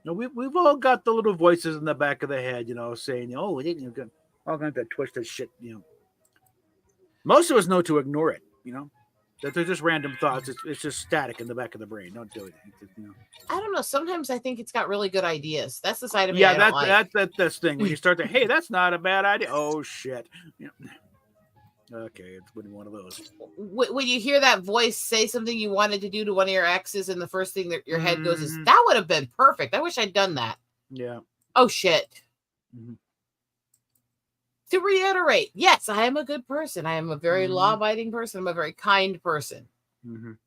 No, we've all got the little voices in the back of the head, saying, "Oh, we didn't get all kinds of twisted shit." Most of us know to ignore it. That they're just random thoughts. It's just static in the back of the brain. Don't do it. I don't know. Sometimes I think it's got really good ideas. That's the side of me. Yeah, that's this thing when you start to, hey, that's not a bad idea. Oh shit. Okay, it's been one of those. When you hear that voice say something you wanted to do to one of your exes, and the first thing that your head goes is, that would have been perfect. I wish I'd done that. Yeah. Oh, shit. To reiterate, yes, I am a good person. I am a very law-abiding person. I'm a very kind person. And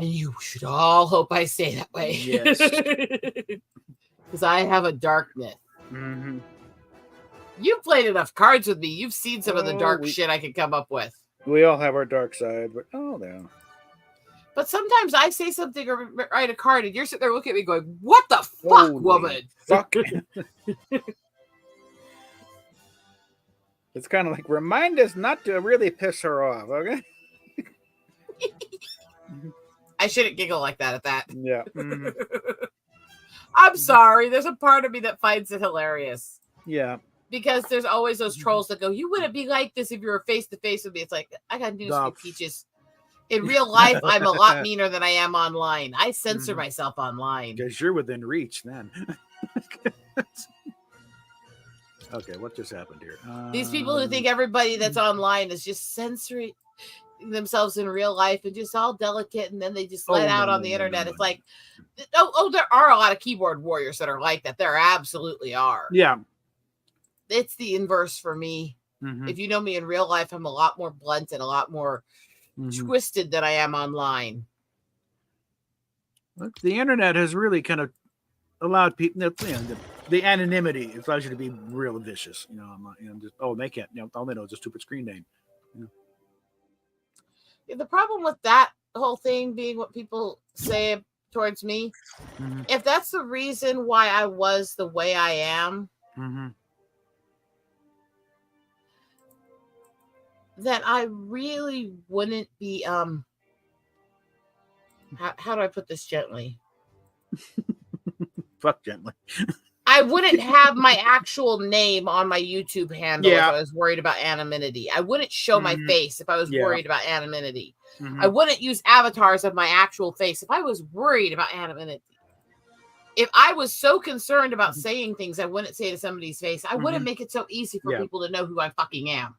you should all hope I stay that way. Yes. Because I have a darkness. You've played enough cards with me. You've seen some of the dark shit I can come up with. We all have our dark side, but no. But sometimes I say something or write a card, and you're sitting there looking at me going, what the fuck, woman? Fuck. It's kind of like, remind us not to really piss her off, okay? I shouldn't giggle like that at that. Yeah. I'm sorry. There's a part of me that finds it hilarious. Yeah. Because there's always those trolls that go, you wouldn't be like this if you were face to face with me. It's like, I got news for you, Peaches. In real life, I'm a lot meaner than I am online. I censor myself online. Because you're within reach then. Okay, what just happened here? These people who think everybody that's online is just censoring themselves in real life and just all delicate, and then they just let out on the internet. It's like, there are a lot of keyboard warriors that are like that. There absolutely are. Yeah. It's the inverse for me. If you know me in real life, I'm a lot more blunt and a lot more twisted than I am online. Look, the internet has really kind of allowed people, the anonymity allows you to be real vicious. I'm not, just, they can't, all they know is a stupid screen name. The problem with that whole thing being what people say towards me, if that's the reason why I was the way I am, then I really wouldn't be, how do I put this gently? Fuck gently. I wouldn't have my actual name on my YouTube handle if I was worried about anonymity. I wouldn't show my face if I was worried about anonymity. I wouldn't use avatars of my actual face if I was worried about anonymity. If I was so concerned about saying things I wouldn't say to somebody's face, I wouldn't make it so easy for people to know who I fucking am.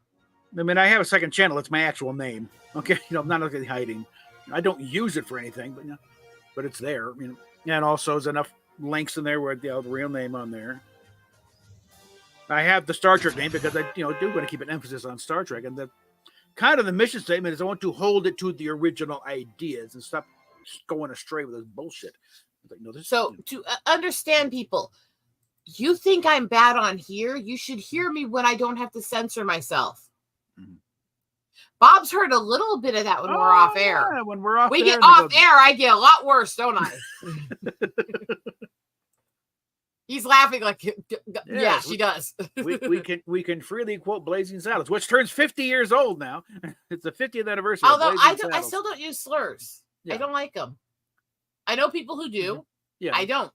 I mean, I have a second channel. It's my actual name. Okay, I'm not looking hiding. I don't use it for anything, but it's there. And also there's enough links in there where the real name on there. I have the Star Trek name because I do want to keep an emphasis on Star Trek, and the kind of the mission statement is I want to hold it to the original ideas and stop going astray with this bullshit. To understand people, you think I'm bad on here, you should hear me when I don't have to censor myself. Bob's heard a little bit of that when we're off air. Yeah, when we're off we get off air, I get a lot worse, don't I? He's laughing like, yeah, Yes, she does. we can freely quote Blazing Saddles, which turns 50 years old now. It's the 50th anniversary. Although of Blazing I Saddles. still don't use slurs. Yeah. I don't like them. I know people who do. Yeah. I don't.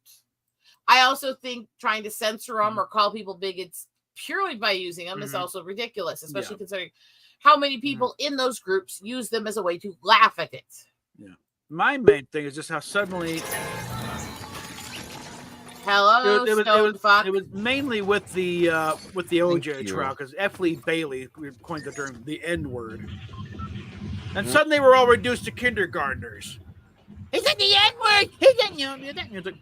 I also think trying to censor them or call people bigots purely by using them is also ridiculous, especially considering how many people in those groups use them as a way to laugh at it. Yeah. My main thing is just how suddenly. Hello, it was mainly with the OJ trial because F. Lee Bailey coined the term the N word, and suddenly we're all reduced to kindergartners. He said the N word. He said,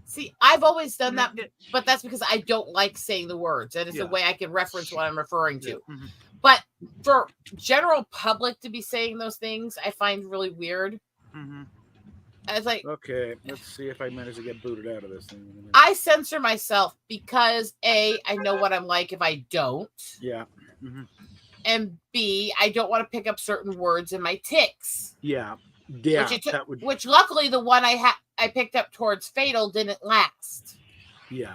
see, I've always done that, but that's because I don't like saying the words, and it's a way I can reference what I'm referring to. But for general public to be saying those things, I find really weird. It's like, okay, let's see if I manage to get booted out of this thing. I censor myself because A, I know what I'm like if I don't. Yeah. And B, I don't want to pick up certain words in my tics. Yeah. Which luckily the one I picked up towards Fatal didn't last. Yeah.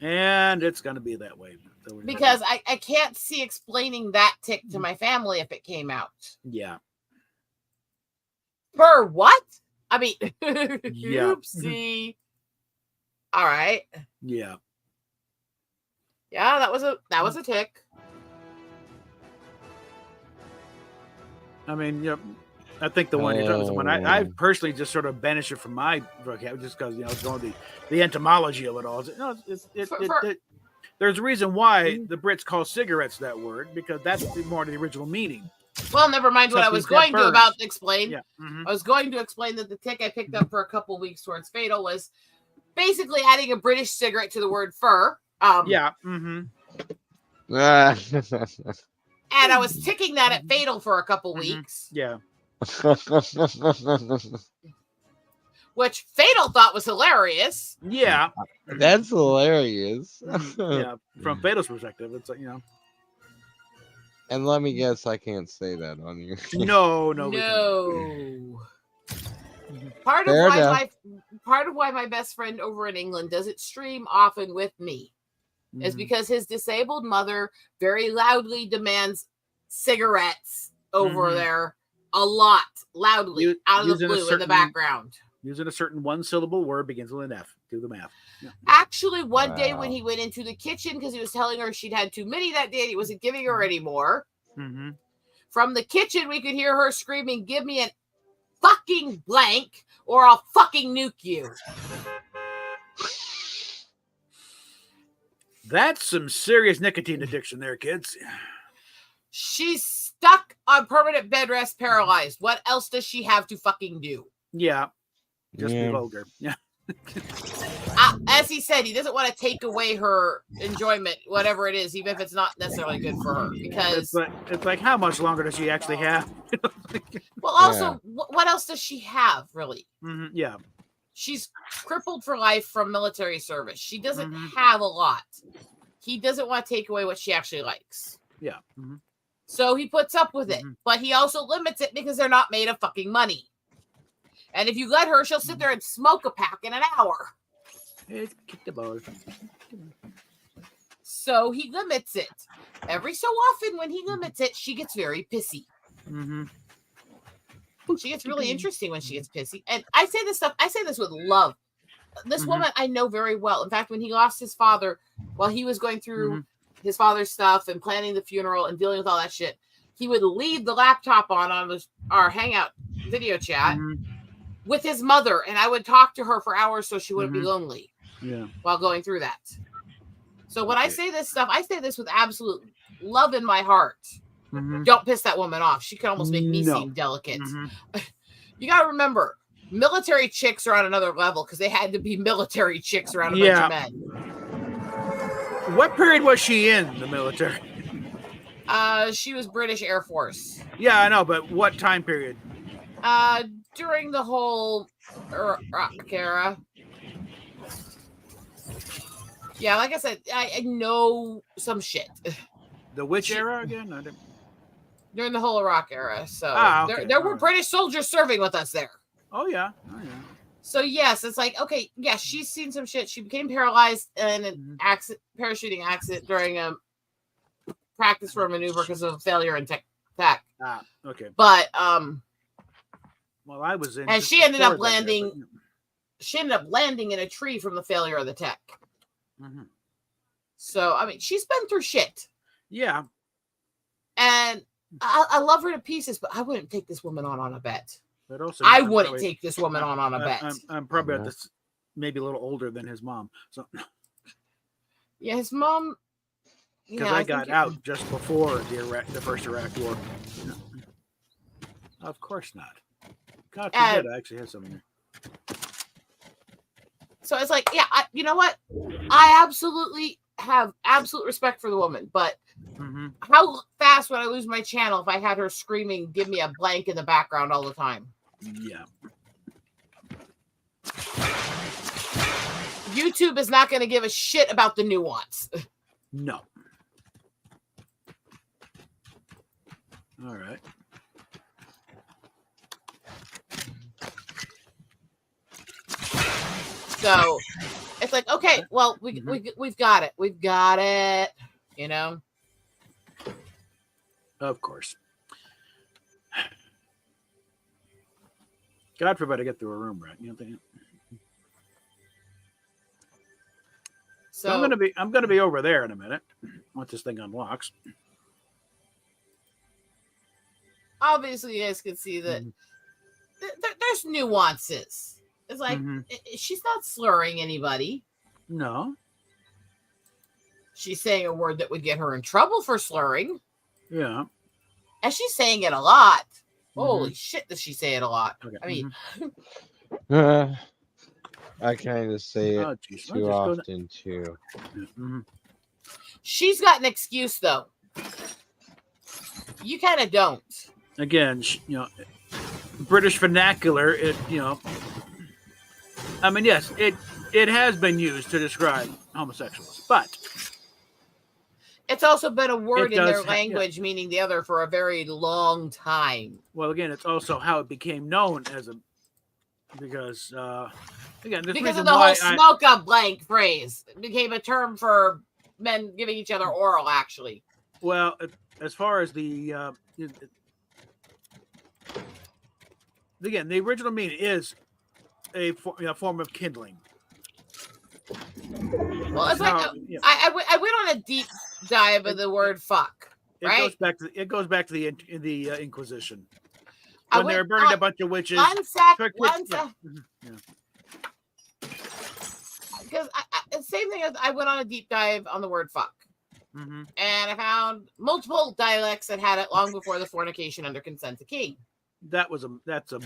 And it's going to be that way. Because I can't see explaining that tick to my family if it came out. Yeah. For what? I mean, yeah. Oopsie. All right. Yeah. Yeah, that was a tick. I mean, I think the one you're talking about is the one I personally just sort of banished it from my vocabulary just because it's going the entomology of it all. There's a reason why the Brits call cigarettes that word because that's more the original meaning. Well, never mind what I was going to explain. Yeah. I was going to explain that the tick I picked up for a couple weeks towards Fatal was basically adding a British cigarette to the word fur. Yeah. And I was ticking that at Fatal for a couple weeks. Yeah. Which Fatal thought was hilarious. Yeah. That's hilarious. Yeah. From Fatal's perspective, it's like, And let me guess, I can't say that on you. No. Part of why my best friend over in England doesn't stream often with me is because his disabled mother very loudly demands cigarettes over there a lot, loudly, out of the blue in the background. Using a certain one-syllable word begins with an F. Do the math. Yeah. Actually, one day when he went into the kitchen because he was telling her she'd had too many that day and he wasn't giving her any more. From the kitchen, we could hear her screaming, "Give me an fucking blank or I'll fucking nuke you." That's some serious nicotine addiction there, kids. She's stuck on permanent bed rest, paralyzed. What else does she have to fucking do? Yeah. Just be vulgar. Yeah. As he said, he doesn't want to take away her enjoyment, whatever it is, even if it's not necessarily good for her. Because it's like how much longer does she actually have? Well, also, what else does she have, really? Yeah. She's crippled for life from military service. She doesn't have a lot. He doesn't want to take away what she actually likes. Yeah. So he puts up with it, but he also limits it because they're not made of fucking money. And if you let her, she'll sit there and smoke a pack in an hour. Kick the ball. So he limits it. Every so often when he limits it, she gets very pissy. She gets really interesting when she gets pissy. And I say this with love. This woman I know very well. In fact, when he lost his father, while he was going through his father's stuff and planning the funeral and dealing with all that shit, he would leave the laptop on our Hangout video chat with his mother, and I would talk to her for hours so she wouldn't be lonely while going through that. So when I say this stuff, I say this with absolute love in my heart. Don't piss that woman off. She can almost make me seem delicate. You got to remember, military chicks are on another level because they had to be military chicks around a bunch of men. What period was she in the military? She was British Air Force. Yeah, I know, but what time period? During the whole Iraq era. Yeah, like I said, I know some shit. The which era again? During the whole Iraq era. So okay. there were British soldiers serving with us there. Oh, yeah. So yes, it's like, okay, yes, she's seen some shit. She became paralyzed in an parachuting accident during a practice for a maneuver because of a failure in tech. Okay. But well, I was in, and she ended up landing. She ended up landing in a tree from the failure of the tech. Mm-hmm. So I mean, she's been through shit. Yeah. And I love her to pieces, but I wouldn't take this woman on a bet. But also, I wouldn't take this woman on a bet. I'm probably at this, maybe a little older than his mom. So yeah, his mom. Because I got out just before the first Iraq War. Of course not. God forbid I actually have something here. So it's like, yeah, you know what? I absolutely have absolute respect for the woman, but how fast would I lose my channel if I had her screaming, "Give me a blank" in the background all the time? Yeah. YouTube is not going to give a shit about the nuance. No. All right. So it's like, okay, well, we've got it. We've got it. You know? Of course. God forbid I get through a room right. You know what I'm saying? So I'm gonna be over there in a minute once this thing unlocks. Obviously, you guys can see that there's nuances. It's like she's not slurring anybody. No. She's saying a word that would get her in trouble for slurring. Yeah. And she's saying it a lot. Holy shit, does she say it a lot? Okay. I mean, I kind of say it too often too. She's got an excuse though. You kind of don't. Again, you know, British vernacular. It, you know, I mean, yes, it has been used to describe homosexuals, but it's also been a word in their language meaning the other for a very long time. Well, again, it's also how it became known as a because again, because of the whole "smoke a blank" phrase, it became a term for men giving each other oral. Actually, well, as far as the again, the original meaning is a form of kindling. Well, it's like I went on a deep dive of the word "fuck." Right? It goes back to the Inquisition when they were burning a bunch of witches. One sec. Because same thing as I went on a deep dive on the word "fuck," and I found multiple dialects that had it long before the fornication under consent of king. That's a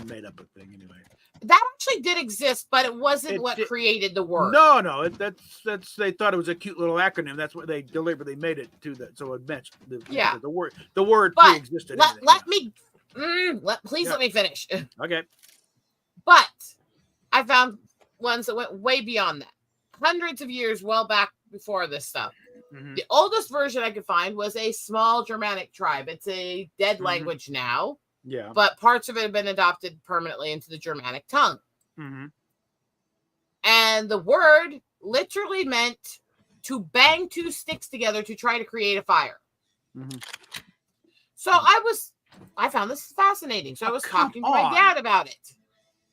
made up thing anyway. That actually did exist, but it wasn't what created the word. No, that's they thought it was a cute little acronym. That's what they deliberately made it to that, so it meant the word pre-existed. Please let me finish. Okay. But I found ones that went way beyond that, hundreds of years, well back before this stuff. The oldest version I could find was a small Germanic tribe. It's a dead language now. Yeah. But parts of it have been adopted permanently into the Germanic tongue. And the word literally meant to bang two sticks together to try to create a fire. So I found this fascinating. So I was talking to my dad about it.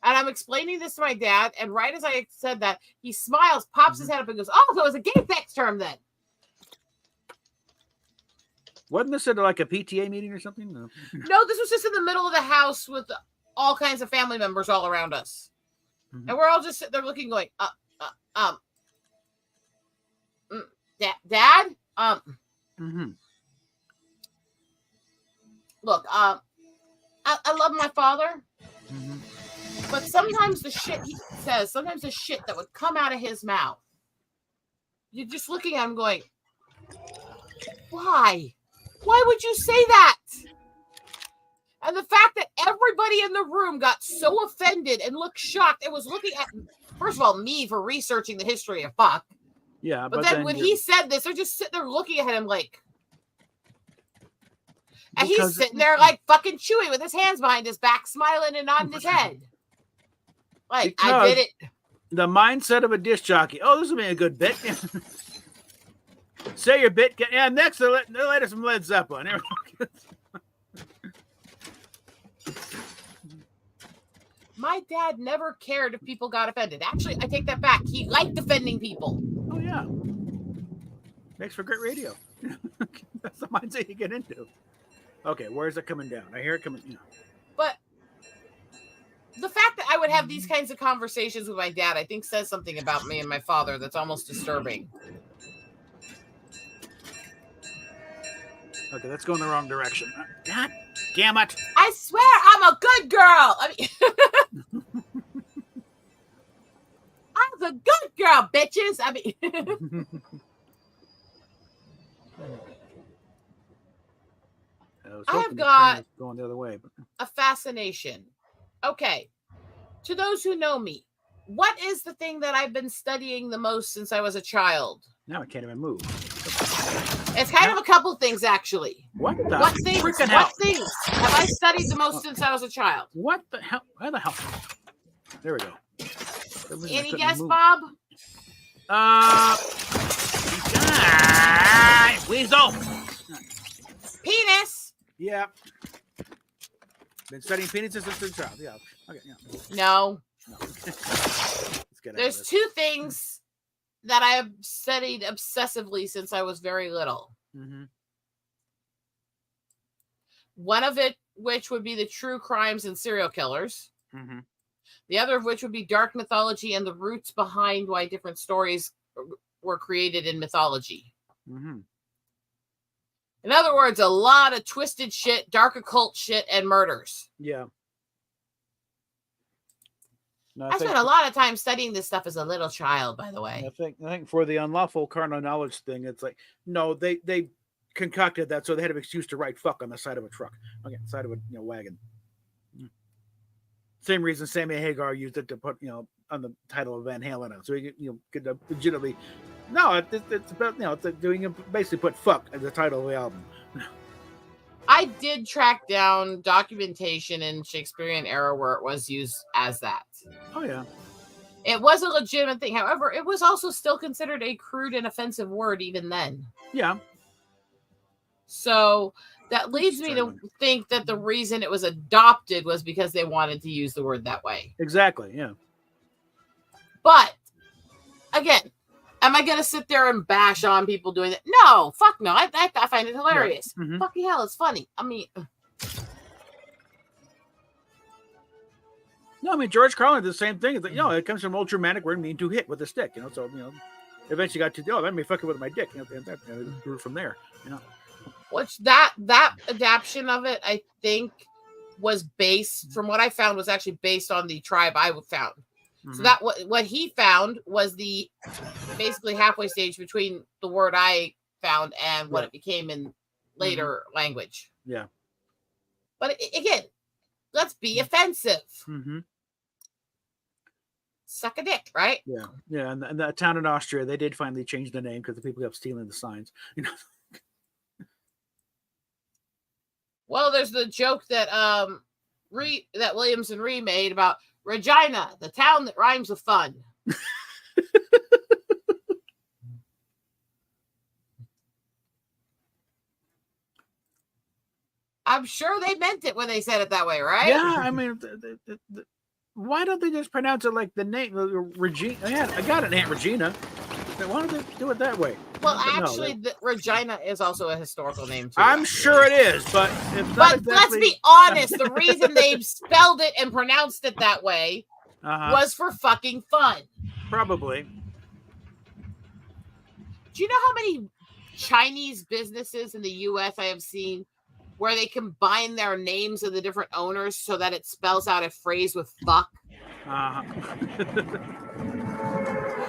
And I'm explaining this to my dad. And right as I said that, he smiles, pops his head up and goes, "Oh, so it was a gay sex term then." Wasn't this at like a PTA meeting or something? No, this was just in the middle of the house with all kinds of family members all around us. And we're all just sitting there looking, going, Dad? Look, I love my father, but sometimes the shit he says, sometimes the shit that would come out of his mouth, you're just looking at him going, why? Why would you say that? And the fact that everybody in the room got so offended and looked shocked and was looking at, first of all, me for researching the history of fuck. Yeah. But then when he said this, they're just sitting there looking at him like, and he's sitting there like fucking Chewy with his hands behind his back, smiling and nodding his head. Like, I did it. The mindset of a disc jockey. Oh, this will be a good bit. Say your bit. Yeah, next, the latest from Led Zeppelin. My dad never cared if people got offended. Actually, I take that back. He liked offending people. Oh, yeah. Makes for great radio. That's the mindset you get into. Okay, where's it coming down? I hear it coming. You know. But the fact that I would have these kinds of conversations with my dad, I think says something about me and my father that's almost disturbing. Okay, that's going the wrong direction. God damn it. I swear I'm a good girl. I mean, I'm a good girl, bitches. I mean, I have got going the other way, but a fascination. Okay. To those who know me, what is the thing that I've been studying the most since I was a child? Now I can't even move. It's kind of a couple things, actually. What the freaking hell? What things have I studied the most since I was a child? What the hell? Where the hell? There we go. Any guess, Bob? Weasel. Penis. Yeah. Been studying penises since a child. Yeah. Okay. Yeah. No. Let's get There's two things that I have studied obsessively since I was very little. Mm-hmm. One of it, which would be the true crimes and serial killers. Mm-hmm. The other of which would be dark mythology and the roots behind why different stories were created in mythology. Mm-hmm. In other words, a lot of twisted shit, dark occult shit, and murders. Yeah. No, I spent a lot of time studying this stuff as a little child, by the way. I think for the unlawful carnal knowledge thing, it's like, no, they concocted that so they had an excuse to write fuck on the side of a truck. Okay, side of a wagon. Same reason Sammy Hagar used it to put, on the title of Van Halen out. So you could legitimately, no, it's about, it's doing basically put fuck as the title of the album. I did track down documentation in Shakespearean era where it was used as that. Oh, yeah. It was a legitimate thing. However, it was also still considered a crude and offensive word even then. Yeah. So that leads me to think that the reason it was adopted was because they wanted to use the word that way. Exactly, yeah. But, again, am I going to sit there and bash on people doing that? No, fuck no. I find it hilarious. Yeah. Mm-hmm. Fucking hell, it's funny. I mean... No, I mean, George Carlin did the same thing. It's like, it comes from old Germanic word mean to hit with a stick, so, eventually got to, let me fuck it with my dick, and it grew from there, Which that adaptation of it, I think, was based, from what I found, was actually based on the tribe I found. Mm-hmm. So that what he found was the basically halfway stage between the word I found and what it became in later language. Yeah. But again, let's be offensive. Mm-hmm. Suck a dick, right? Yeah. Yeah. And the town in Austria, they did finally change the name because the people kept stealing the signs. Well, there's the joke that that Williams and Ree made about Regina, the town that rhymes with fun. I'm sure they meant it when they said it that way, right? Yeah, I mean, why don't they just pronounce it like the name Regina? Yeah, I got an Aunt Regina. Why don't they do it that way? Well, actually, Regina is also a historical name, too. I'm sure it is, but it's not exactly... let's be honest. The reason they spelled it and pronounced it that way was for fucking fun. Probably. Do you know how many Chinese businesses in the U.S. I have seen where they combine their names of the different owners so that it spells out a phrase with fuck?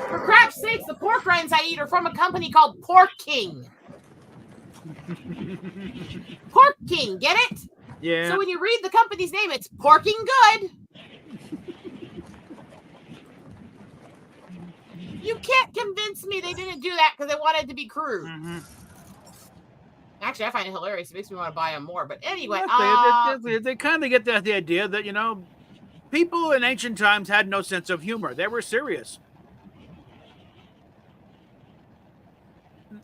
For crap's sakes, the pork rinds I eat are from a company called Pork King. Pork King, get it? Yeah. So when you read the company's name, it's Porking Good. You can't convince me they didn't do that because they wanted to be crude. Mm-hmm. Actually, I find it hilarious. It makes me want to buy them more. But anyway, they kind of get the idea that, people in ancient times had no sense of humor. They were serious.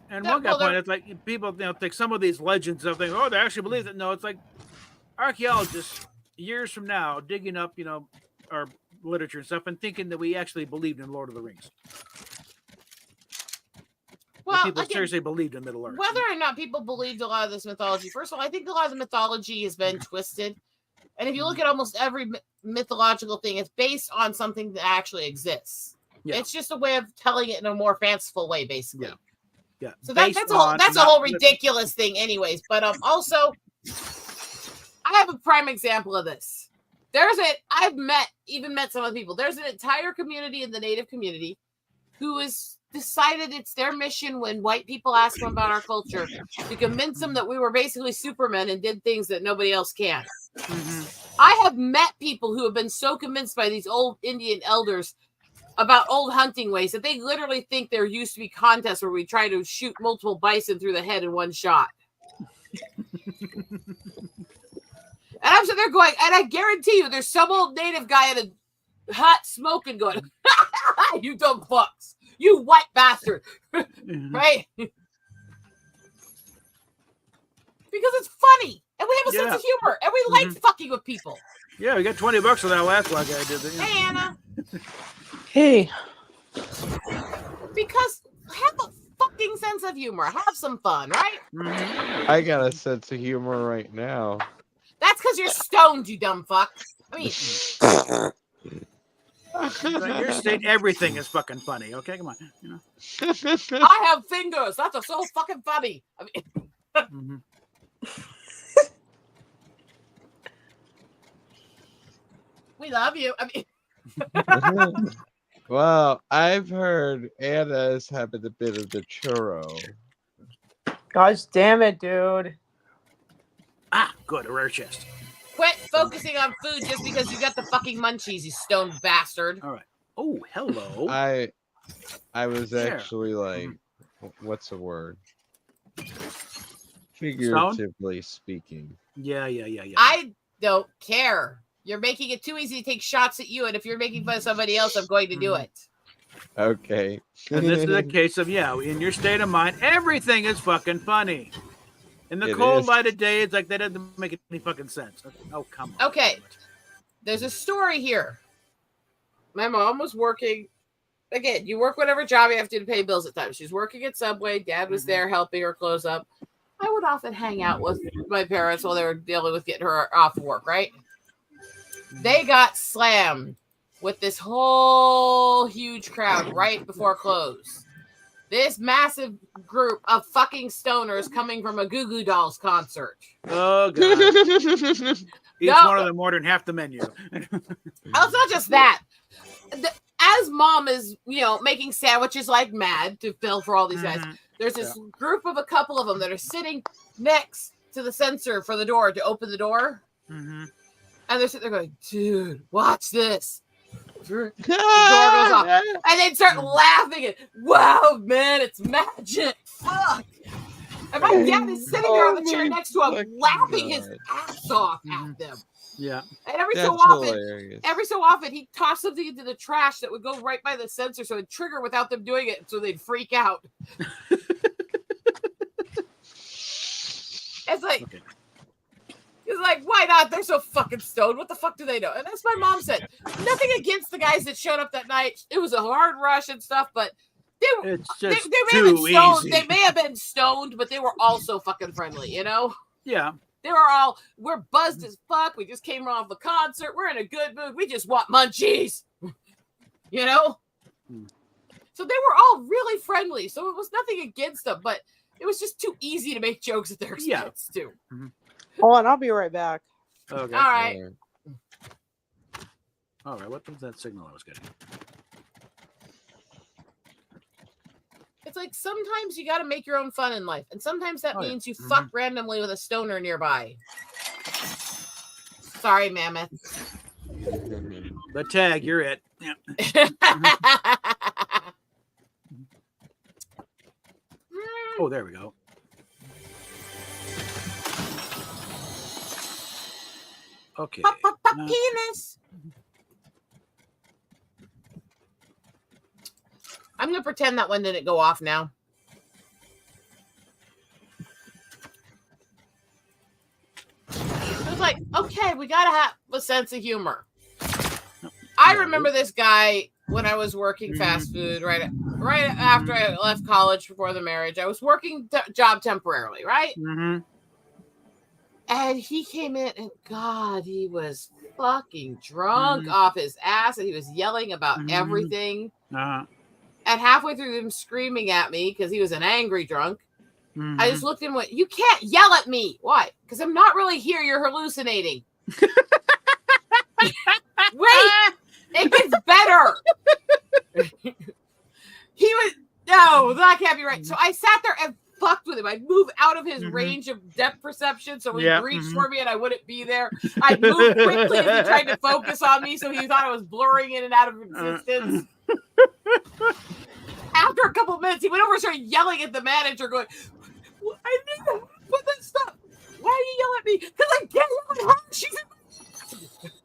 And one guy pointed, it's like people think some of these legends of things, they actually believe it. No, it's like archaeologists years from now digging up, our literature and stuff and thinking that we actually believed in Lord of the Rings. Well, people seriously believed in Middle Earth. Whether or not people believed a lot of this mythology, first of all, I think a lot of the mythology has been twisted. And if you look at almost every mythological thing, it's based on something that actually exists. Yeah. It's just a way of telling it in a more fanciful way, basically. Yeah. Yeah. So that's a whole ridiculous thing, anyways. But also, I have a prime example of this. I've met some of the people. There's an entire community in the Native community who has decided it's their mission when white people ask them about our culture to convince them that we were basically Supermen and did things that nobody else can. Mm-hmm. I have met people who have been so convinced by these old Indian elders about old hunting ways that they literally think there used to be contests where we try to shoot multiple bison through the head in one shot. And I'm sitting there going, and I guarantee you there's some old native guy in a hut smoking going, you dumb fucks, you white bastard. Right? Because it's funny. And we have a sense of humor. And we like fucking with people. Yeah, we got $20 for that last one I did. Hey, Anna. Hey. Because have a fucking sense of humor. Have some fun, right? I got a sense of humor right now. That's because you're stoned, you dumb fuck. I mean... In your state, everything is fucking funny. Okay, come on. I have fingers. That's so fucking funny. I mean... We love you. I mean... Well, I've heard Anna's having a bit of the churro. Gosh damn it, dude. Good, a rare chest. Quit focusing on food just because you got the fucking munchies, you stoned bastard. All right. Oh, hello. I was actually like, what's the word? Figuratively speaking. Yeah. I don't care. You're making it too easy to take shots at you, and if you're making fun of somebody else, I'm going to do it. Okay. And this is a case of, in your state of mind, everything is fucking funny. In the cold light of day, it's like that doesn't make any fucking sense. Oh, come on. Okay. There's a story here. My mom was working. Again, you work whatever job you have to pay bills at times. She's working at Subway. Dad was there helping her close up. I would often hang out with my parents while they were dealing with getting her off of work, right? They got slammed with this whole huge crowd right before close. This massive group of fucking stoners coming from a Goo Goo Dolls concert. Oh, God. Each one of them ordering half the menu. It's not just that. As mom is, making sandwiches like mad to fill for all these guys, there's this group of a couple of them that are sitting next to the sensor for the door to open the door. Mm-hmm. And they're sitting there going, dude, watch this. The door goes off. And they start laughing and, wow, man, it's magic. Fuck. And my dad is sitting there on the chair next to him, laughing his ass off at them. Yeah. And every so often, he tossed something into the trash that would go right by the sensor so it'd trigger without them doing it, so they'd freak out. It's like... Okay. It's like, why not? They're so fucking stoned. What the fuck do they know? And that's what my mom said. Nothing against the guys that showed up that night. It was a hard rush and stuff, but they may have been stoned, but they were also fucking friendly, Yeah. They were we're buzzed as fuck. We just came off a concert. We're in a good mood. We just want munchies. So they were all really friendly. So it was nothing against them, but it was just too easy to make jokes at their expense, too. Mm-hmm. Hold on, I'll be right back. Okay. All right. What was that signal I was getting? It's like sometimes you got to make your own fun in life. And sometimes that means you fuck randomly with a stoner nearby. Sorry, Mammoth. The tag, you're it. Yeah. Oh, there we go. Okay. Penis. gonna pretend that one didn't go off now. It was like, okay, we gotta have a sense of humor. I remember this guy when I was working fast food right after I left college before the marriage. I was working job temporarily, right? Mm-hmm. And he came in, and God, he was fucking drunk off his ass, and he was yelling about everything. Uh-huh. And halfway through him screaming at me because he was an angry drunk, I just looked at him and went, "You can't yell at me." Why? Because I'm not really here. You're hallucinating. Wait, it gets better. He was, no, that can't be right. So I sat there and fucked with him. I'd move out of his range of depth perception so he'd reach for me and I wouldn't be there. I'd move quickly as he tried to focus on me so he thought I was blurring in and out of existence. After a couple minutes, he went over and started yelling at the manager, going, "I need to put this stuff. Why are you yelling at me? Because I can't yell at her. She's in."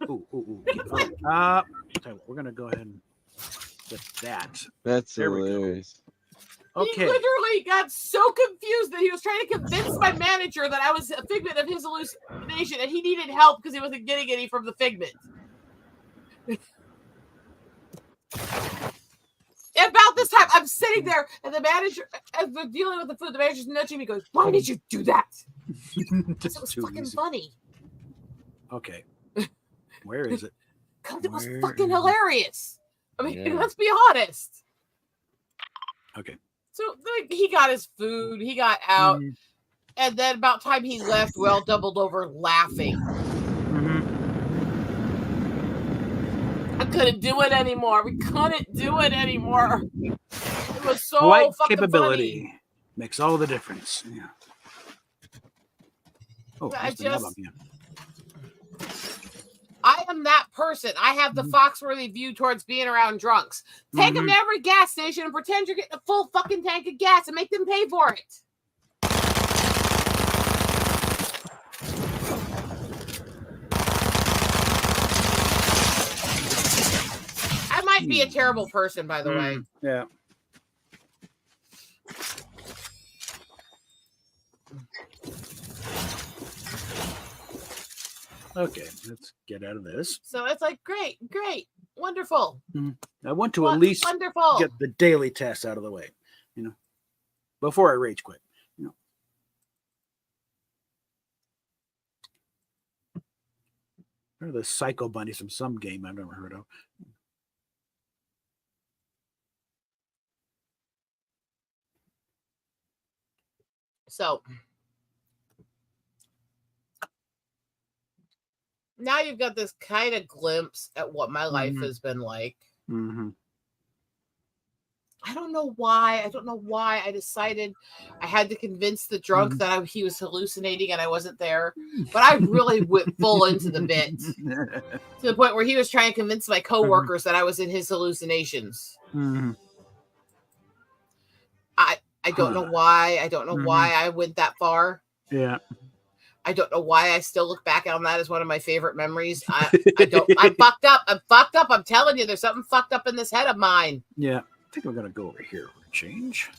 Ooh. We're gonna go ahead and get that. That's There we go. hilarious. Okay. He literally got so confused that he was trying to convince my manager that I was a figment of his hallucination and he needed help because he wasn't getting any from the figment. About this time, I'm sitting there and the manager, as we're dealing with the food, the manager's nudging me, goes, "Why did you do that?" It was fucking funny. Okay. Where is it? Because it was Where fucking is it? hilarious. I mean, Yeah. let's be honest. Okay. So like, he got his food, he got out, and then about time he left, we all doubled over laughing. I couldn't do it anymore. We couldn't do it anymore. It was so Polite fucking capability funny. makes all the difference. Yeah. Oh, I that's the knob just- up, yeah. I am that person. I have the Foxworthy view towards being around drunks. Take them to every gas station and pretend you're getting a full fucking tank of gas and make them pay for it. I might be a terrible person, by the way. Yeah. Okay, let's get out of this. So it's like, great, wonderful. I want to at least wonderful. get the daily tests out of the way, before I rage quit. They're the psycho bunnies from some game I've never heard of. So now you've got this kind of glimpse at what my life has been like. Mm-hmm. I don't know why. I decided I had to convince the drunk that he was hallucinating and I wasn't there. But I really went full into the bit to the point where he was trying to convince my coworkers that I was in his hallucinations. I don't know why. I don't know why I went that far. Yeah. I don't know why I still look back on that as one of my favorite memories. I fucked up. I'm fucked up. I'm telling you, there's something fucked up in this head of mine. Yeah. I think we're going to go over here for a change.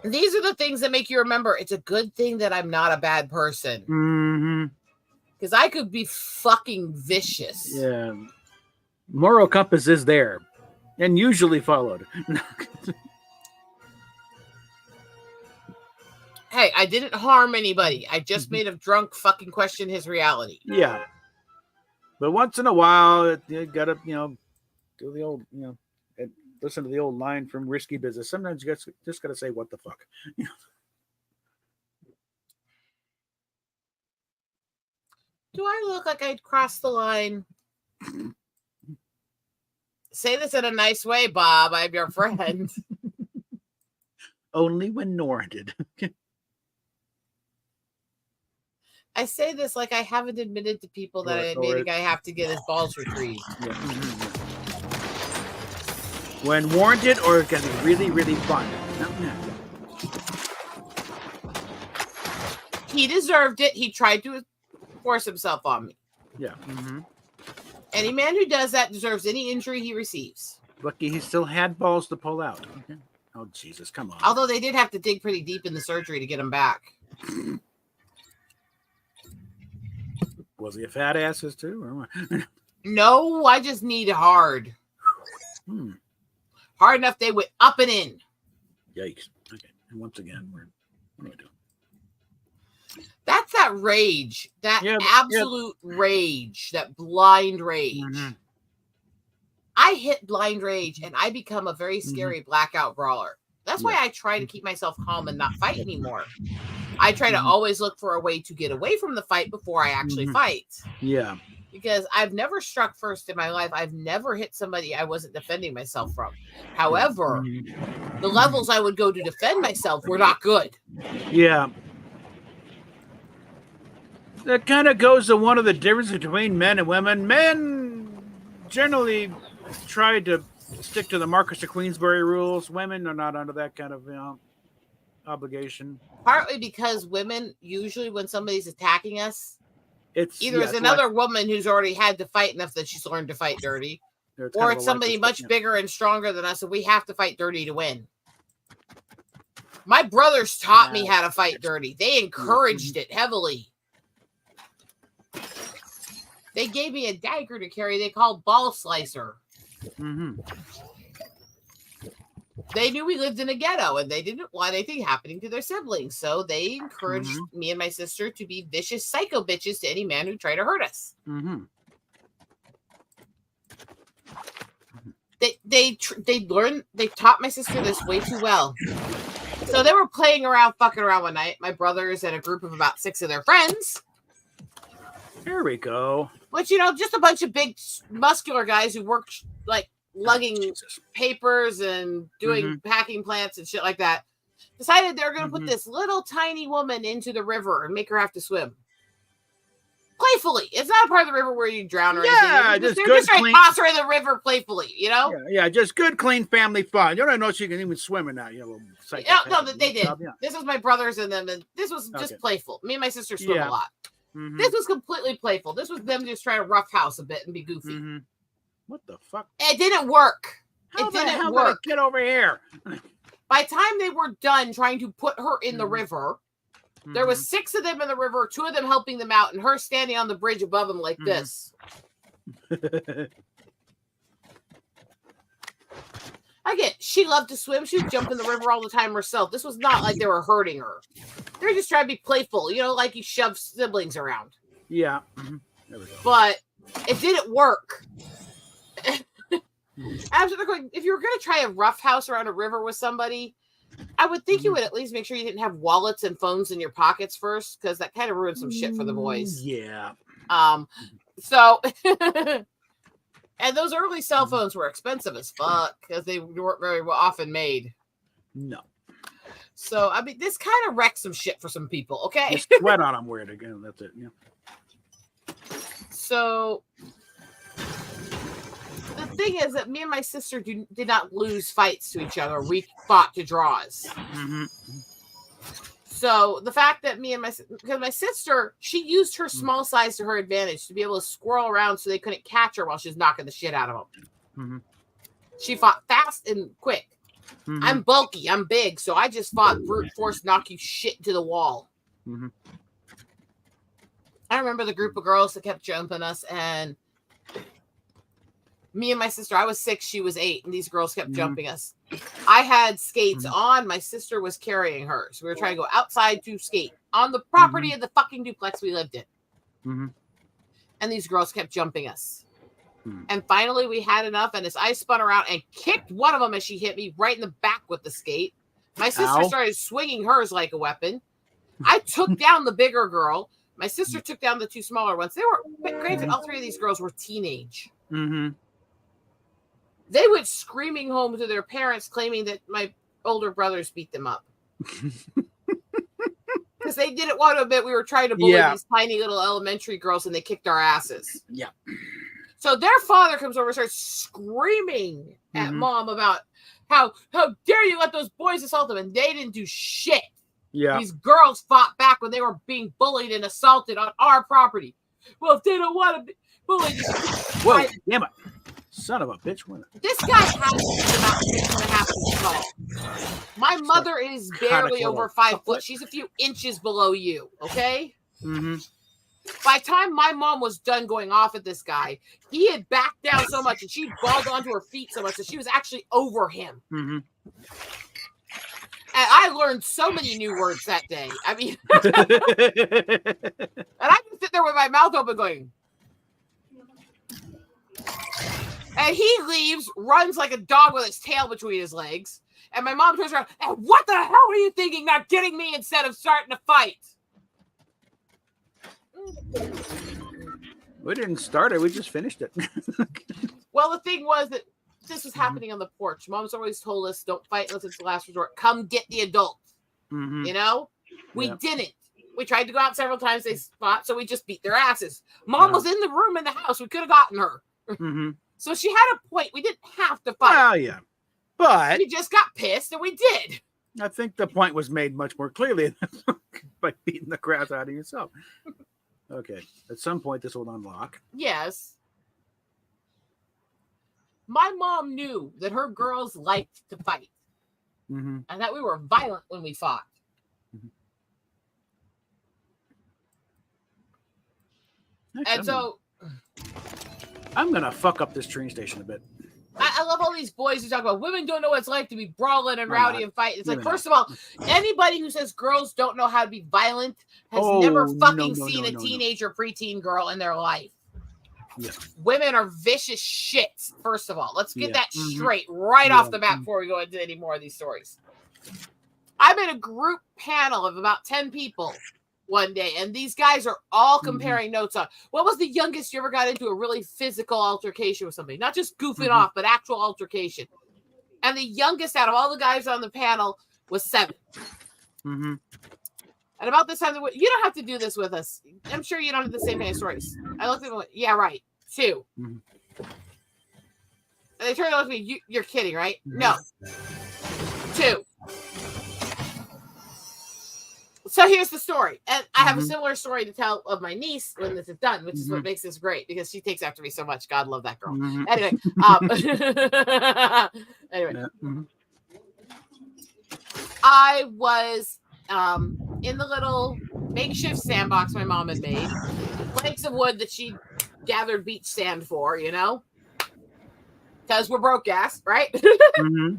These are the things that make you remember it's a good thing that I'm not a bad person. Mm-hmm. Because I could be fucking vicious. Yeah. Moral compass is there and usually followed. Hey, I didn't harm anybody. I just made a drunk fucking question his reality. Yeah. But once in a while, you got to, do the old, and listen to the old line from Risky Business. Sometimes you just got to say, what the fuck? Do I look like I'd cross the line? Say this in a nice way, Bob. I'm your friend. Only when warranted. I say this like I haven't admitted to people that I made a guy have to get his balls retrieved. Yeah. When warranted, or it can be really, really fun. He deserved it. He tried to force himself on me. Yeah. Any man who does that deserves any injury he receives. Lucky he still had balls to pull out. Okay. Oh, Jesus, come on. Although they did have to dig pretty deep in the surgery to get him back. Was he a fat asses too? Or what? No, I just need hard. Hard enough they went up and in. Yikes. Okay. And once again, what do I do? That's that rage. That absolute rage. That blind rage. Mm-hmm. I hit blind rage and I become a very scary blackout brawler. That's why I try to keep myself calm and not fight anymore. I try to always look for a way to get away from the fight before I actually fight. Yeah. Because I've never struck first in my life. I've never hit somebody I wasn't defending myself from. However, the levels I would go to defend myself were not good. Yeah. That kind of goes to one of the differences between men and women. Men generally try to stick to the Marcus of Queensberry rules. Women are not under that kind of obligation. Partly because women, usually when somebody's attacking us, it's either another woman who's already had to fight enough that she's learned to fight dirty, or it's somebody much bigger and stronger than us, and we have to fight dirty to win. My brothers taught me how to fight dirty. They encouraged it heavily. They gave me a dagger to carry they called Ball Slicer. They knew we lived in a ghetto and they didn't want anything happening to their siblings. So they encouraged me and my sister to be vicious psycho bitches to any man who tried to hurt us. They taught my sister this way too well. So they were playing around, fucking around one night, my brothers and a group of about 6 of their friends. Here we go. Which, just a bunch of big muscular guys who worked like lugging papers and doing packing plants and shit like that, decided they were going to put this little tiny woman into the river and make her have to swim. Playfully. It's not a part of the river where you drown or anything. Yeah, they're just trying to toss her in the river playfully, Yeah, just good, clean family fun. You don't know she can even swim in that. No, they did. Yeah. This was my brothers and them, and this was just playful. Me and my sister swim a lot. This was completely playful. This was them just trying to roughhouse a bit and be goofy. What the fuck? It didn't work. How the hell did it get over here? By the time they were done trying to put her in the river, there was 6 of them in the river, 2 of them helping them out, and her standing on the bridge above them like this. Again, she loved to swim. She would jump in the river all the time herself. This was not like they were hurting her. They were just trying to be playful, like you shove siblings around. Yeah. There we go. But it didn't work. If you were going to try a roughhouse around a river with somebody, I would think you would at least make sure you didn't have wallets and phones in your pockets first, because that kind of ruined some shit for the boys. Yeah. So, and those early cell phones were expensive as fuck because they weren't very often made. No. So, I mean, this kind of wrecked some shit for some people, okay? You sweat on them weird again. That's it. Yeah. So, the thing is that me and my sister did not lose fights to each other. We fought to draws. So the fact that because my sister, she used her small size to her advantage to be able to squirrel around so they couldn't catch her while she's knocking the shit out of them. She fought fast and quick. I'm bulky. I'm big. So I just fought brute force, knock you shit to the wall. I remember the group of girls that kept jumping us, and me and my sister, I was 6, she was 8, and these girls kept jumping us. I had skates on. My sister was carrying her. So we were trying to go outside to skate on the property of the fucking duplex we lived in. And these girls kept jumping us. And finally we had enough, and as I spun around and kicked one of them as she hit me right in the back with the skate, my sister started swinging hers like a weapon. I took down the bigger girl. My sister took down the 2 smaller ones. They were, granted, all 3 of these girls were teenage. They went screaming home to their parents, claiming that my older brothers beat them up. Because they didn't want to admit we were trying to bully these tiny little elementary girls, and they kicked our asses. Yeah. So their father comes over and starts screaming at mom about how dare you let those boys assault them, and they didn't do shit. Yeah. These girls fought back when they were being bullied and assaulted on our property. Well, if they don't want to be bullied, whoa, damn it. Son of a bitch. This guy has to be about 6.5 feet tall. My mother is barely over 5 foot. She's a few inches below you, okay? Mm-hmm. By the time my mom was done going off at this guy, he had backed down so much and she balled onto her feet so much that she was actually over him. Mm-hmm. And I learned so many new words that day. I mean, and I just sit there with my mouth open going. And he leaves, runs like a dog with his tail between his legs. And my mom turns around, and what the hell were you thinking, not getting me instead of starting to fight? We didn't start it. We just finished it. Well, the thing was that this was happening on the porch. Mom's always told us, don't fight unless it's the last resort. Come get the adults. Mm-hmm. You know? We Yeah. didn't. We tried to go out several times. They fought, so we just beat their asses. Mom was in the room in the house. We could have gotten her. Mm-hmm. So she had a point. We didn't have to fight. Well, yeah. But We just got pissed, and we did. I think the point was made much more clearly by beating the crap out of yourself. Okay. At some point, this will unlock. Yes. My mom knew that her girls liked to fight Mm-hmm. and that we were violent when we fought. And so I'm gonna fuck up this train station a bit. I love all these boys who talk about women don't know what it's like to be brawling and Why rowdy not? and fight. It's Why like, not? first of all, anybody who says girls don't know how to be violent has Oh, never no, fucking no, seen no, a no, no. teenage or preteen girl in their life. Yeah. Women are vicious shits, first of all. Let's get Yeah. that Mhm. straight right Yeah. off the bat before we go into any more of these stories. I'm in a group panel of about 10 people one day, and these guys are all comparing notes on what was the youngest you ever got into a really physical altercation with somebody, not just goofing off, but actual altercation. And the youngest out of all the guys on the panel was 7. Mm-hmm. And about this time, you don't have to do this with us. I'm sure you don't have the same kind of stories. I looked at them, yeah, right. 2. Mhm. And they turned to look at me, you're kidding, right? No. 2. So here's the story. And I have a similar story to tell of my niece when this is done, which is what makes this great because she takes after me so much. God love that girl. Mm-hmm. Anyway, anyway, Yeah. Mm-hmm. I was in the little makeshift sandbox my mom had made, planks of wood that she gathered beach sand for, you know, because we're broke ass, right? Mm-hmm.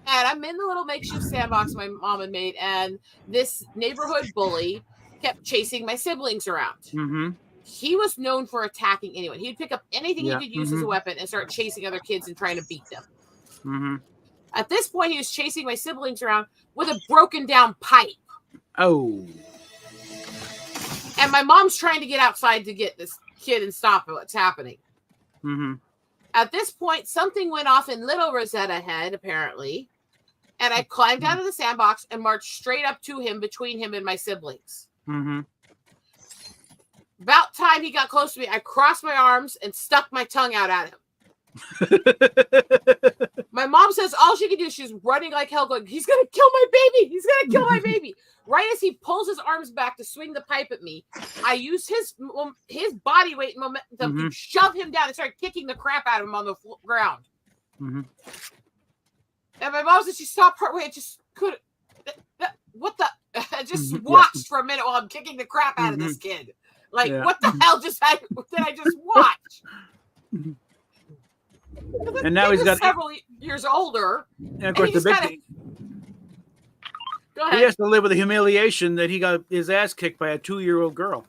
And I'm in the little makeshift sandbox my mom had made, and this neighborhood bully kept chasing my siblings around. Mm-hmm. He was known for attacking anyone. He'd pick up anything Yeah. he could use as a weapon and start chasing other kids and trying to beat them. Mm-hmm. At this point, he was chasing my siblings around with a broken down pipe. Oh. And my mom's trying to get outside to get this kid and stop what's happening. Mm-hmm. At this point, something went off in Little Rosetta Head, apparently. And I climbed out of the sandbox and marched straight up to him, between him and my siblings. Mm-hmm. About time he got close to me, I crossed my arms and stuck my tongue out at him. My mom says all she can do, she's running like hell going, he's going to kill my baby. He's going to kill my baby. Right as he pulls his arms back to swing the pipe at me, I used his body weight and momentum to shove him down and start kicking the crap out of him on the ground. Mm-hmm. And my mom said she stopped partway and just couldn't. What the? I just watched for a minute while I'm kicking the crap out of this kid. Like, what the hell did I just watch? And now he's got several years older. And of course, the big thing, Go he ahead. has to live with the humiliation that he got his ass kicked by a 2-year-old girl.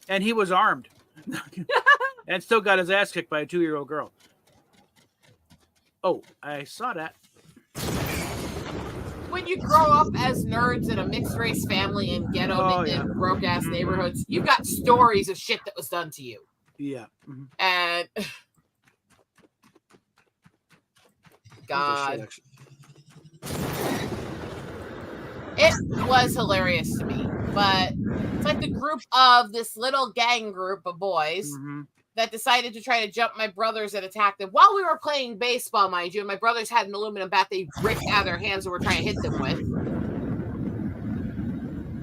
And he was armed. And still got his ass kicked by a 2-year-old girl. Oh, I saw that. When you grow up as nerds in a mixed race family in ghetto in broke ass neighborhoods, you've got stories of shit that was done to you. Yeah. Mm-hmm. And God, it was hilarious to me. But it's like the group of this little gang group of boys that decided to try to jump my brothers and attack them while we were playing baseball, mind you. And my brothers had an aluminum bat they ripped out of their hands and were trying to hit them with.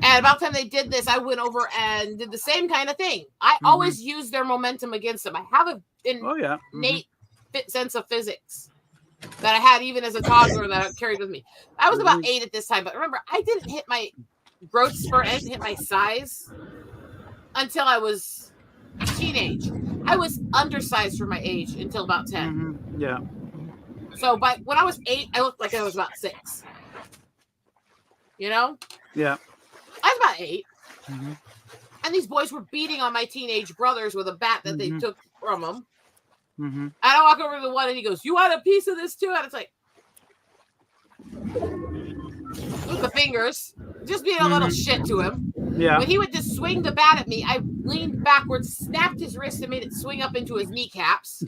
And about the time they did this, I went over and did the same kind of thing. I always use their momentum against them. I have an innate sense of physics that I had even as a toddler that I carried with me. I was about 8 at this time, but remember, I didn't hit my growth spurt. I didn't hit my size until I was a teenage. I was undersized for my age until about 10. Yeah. So when I was 8, I looked like I was about 6. You know? Yeah. I was about 8. And these boys were beating on my teenage brothers with a bat that they took from them. And I walk over to the one and he goes, "You want a piece of this too?" And it's like, with the fingers, just being a little shit to him. Yeah. When he would just swing the bat at me, I leaned backwards, snapped his wrist, and made it swing up into his kneecaps.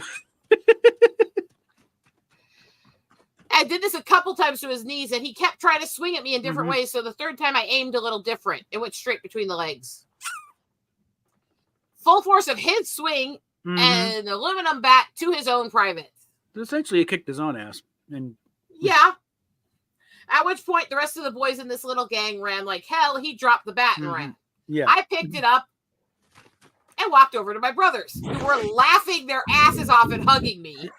I did this a couple times to his knees, and he kept trying to swing at me in different ways. So the third time I aimed a little different. It went straight between the legs. Full force of his swing and an aluminum bat to his own private. Essentially, he kicked his own ass. And yeah. At which point, the rest of the boys in this little gang ran like hell. He dropped the bat and ran. Yeah. I picked it up and walked over to my brothers, who were laughing their asses off and hugging me.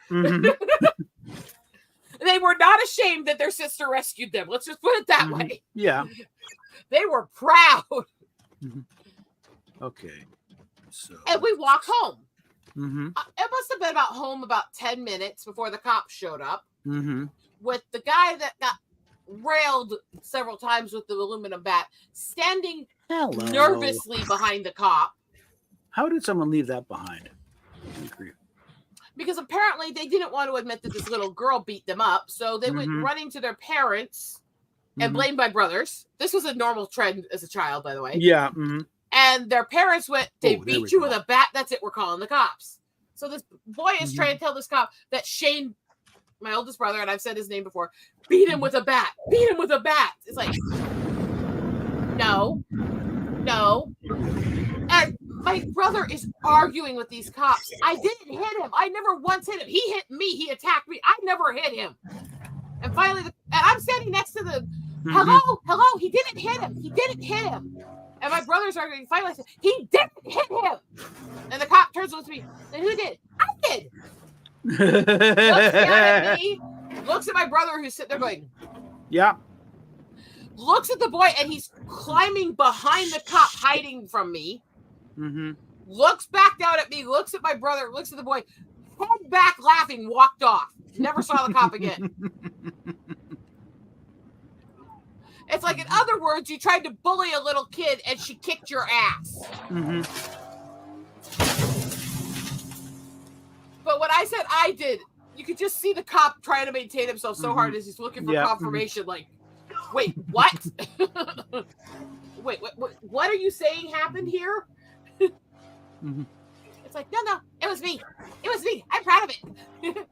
They were not ashamed that their sister rescued them. Let's just put it that way. Yeah. They were proud. Okay. So. And we walked home. It Mm-hmm. must have been about 10 minutes before the cops showed up. Mm-hmm. With the guy that got railed several times with the aluminum bat standing nervously behind the cop. How did someone leave that behind? Because apparently they didn't want to admit that this little girl beat them up. So they went running to their parents and blamed my brothers. This was a normal trend as a child, by the way. Yeah. And their parents went, "They Oh, there beat we you go. with a bat. That's it. We're calling the cops." So this boy is trying to tell this cop that Shane, my oldest brother, and I've said his name before, beat him with a bat. Beat him with a bat. It's like, no. And my brother is arguing with these cops. I didn't hit him. I never once hit him. He hit me. He attacked me. I never hit him. And finally, and I'm standing next to the, hello, he didn't hit him. He didn't hit him. And my brother's arguing. Finally, I said, he didn't hit him. And the cop turns to me. And who did? I did. Looks down at me. Looks at my brother who's sitting there going, Yeah. looks at the boy, and he's climbing behind the cop, hiding from me. Looks back down at me, looks at my brother, looks at the boy, head back laughing, walked off. Never saw the cop again. It's like, in other words, you tried to bully a little kid and she kicked your ass. But when I said I did, you could just see the cop trying to maintain himself so hard as he's looking for confirmation. Like, wait, what? Wait, what are you saying happened here? It's like, no, it was me. It was me. I'm proud of it.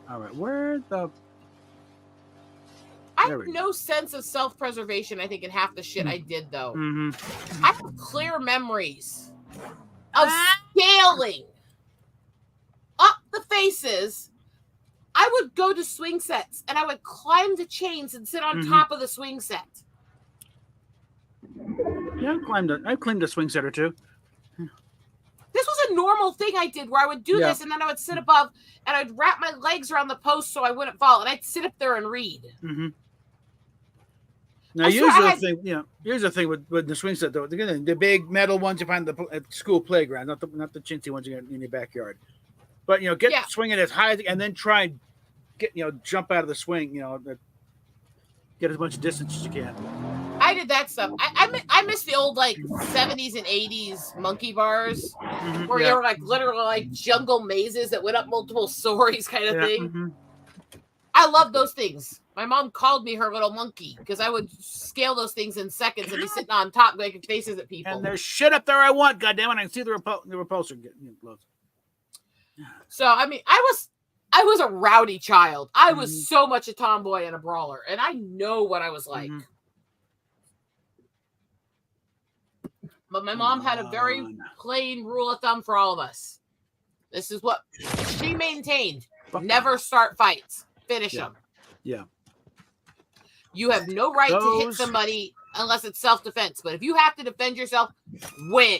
All right. Where the... I There have we no sense of self-preservation, I think, in half the shit I did, though. Mm-hmm. I have clear memories of scaling up the faces. I would go to swing sets, and I would climb the chains and sit on top of the swing set. Yeah, I climbed a swing set or two. This was a normal thing I did, where I would do this, and then I would sit above, and I'd wrap my legs around the post so I wouldn't fall, and I'd sit up there and read. Now, here's the thing with the swing set, though. The big metal ones you find at school playground, not the chintzy ones you get in your backyard. But get swinging as high and then try and get jump out of the swing. Get as much distance as you can. I did that stuff. I miss the old 70s and 80s monkey bars where they were literally jungle mazes that went up multiple stories kind of thing. I love those things. My mom called me her little monkey because I would scale those things in seconds and be sitting on top making faces at people. And there's shit up there I want, goddammit. I can see the repulsor getting close. So, I mean, I was a rowdy child. I was so much a tomboy and a brawler, and I know what I was like. But my mom had a very plain rule of thumb for all of us. This is what she maintained. Never start fights. Finish them. Yeah. You have no right to hit Those- somebody unless it's self-defense. But if you have to defend yourself, win.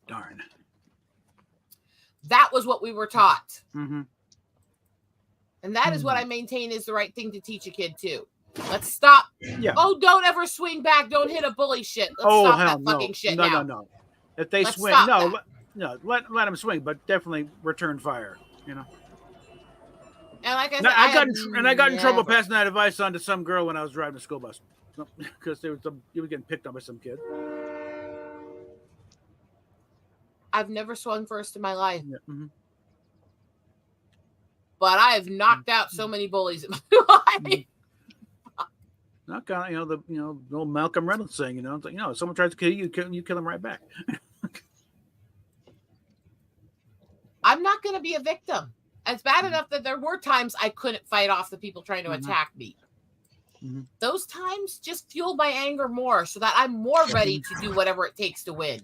Darn. That was what we were taught. Mm-hmm. And that is what I maintain is the right thing to teach a kid too. Let's stop. Yeah. Oh, don't ever swing back. Don't hit a bully shit. Let's stop that fucking shit now. No. If they Let's swing, stop let them swing, but definitely return fire. You know. And like I said, I got in trouble passing that advice on to some girl when I was driving the school bus because you were getting picked on by some kid. I've never swung first in my life, Yeah. Mm-hmm. but I have knocked out so many bullies in my life. Not kind of, the old Malcolm Reynolds saying, it's like, if someone tries to kill you, you kill them right back. I'm not going to be a victim. It's bad enough that there were times I couldn't fight off the people trying to attack me. Mm-hmm. Those times just fueled my anger more so that I'm more ready to do whatever it takes to win.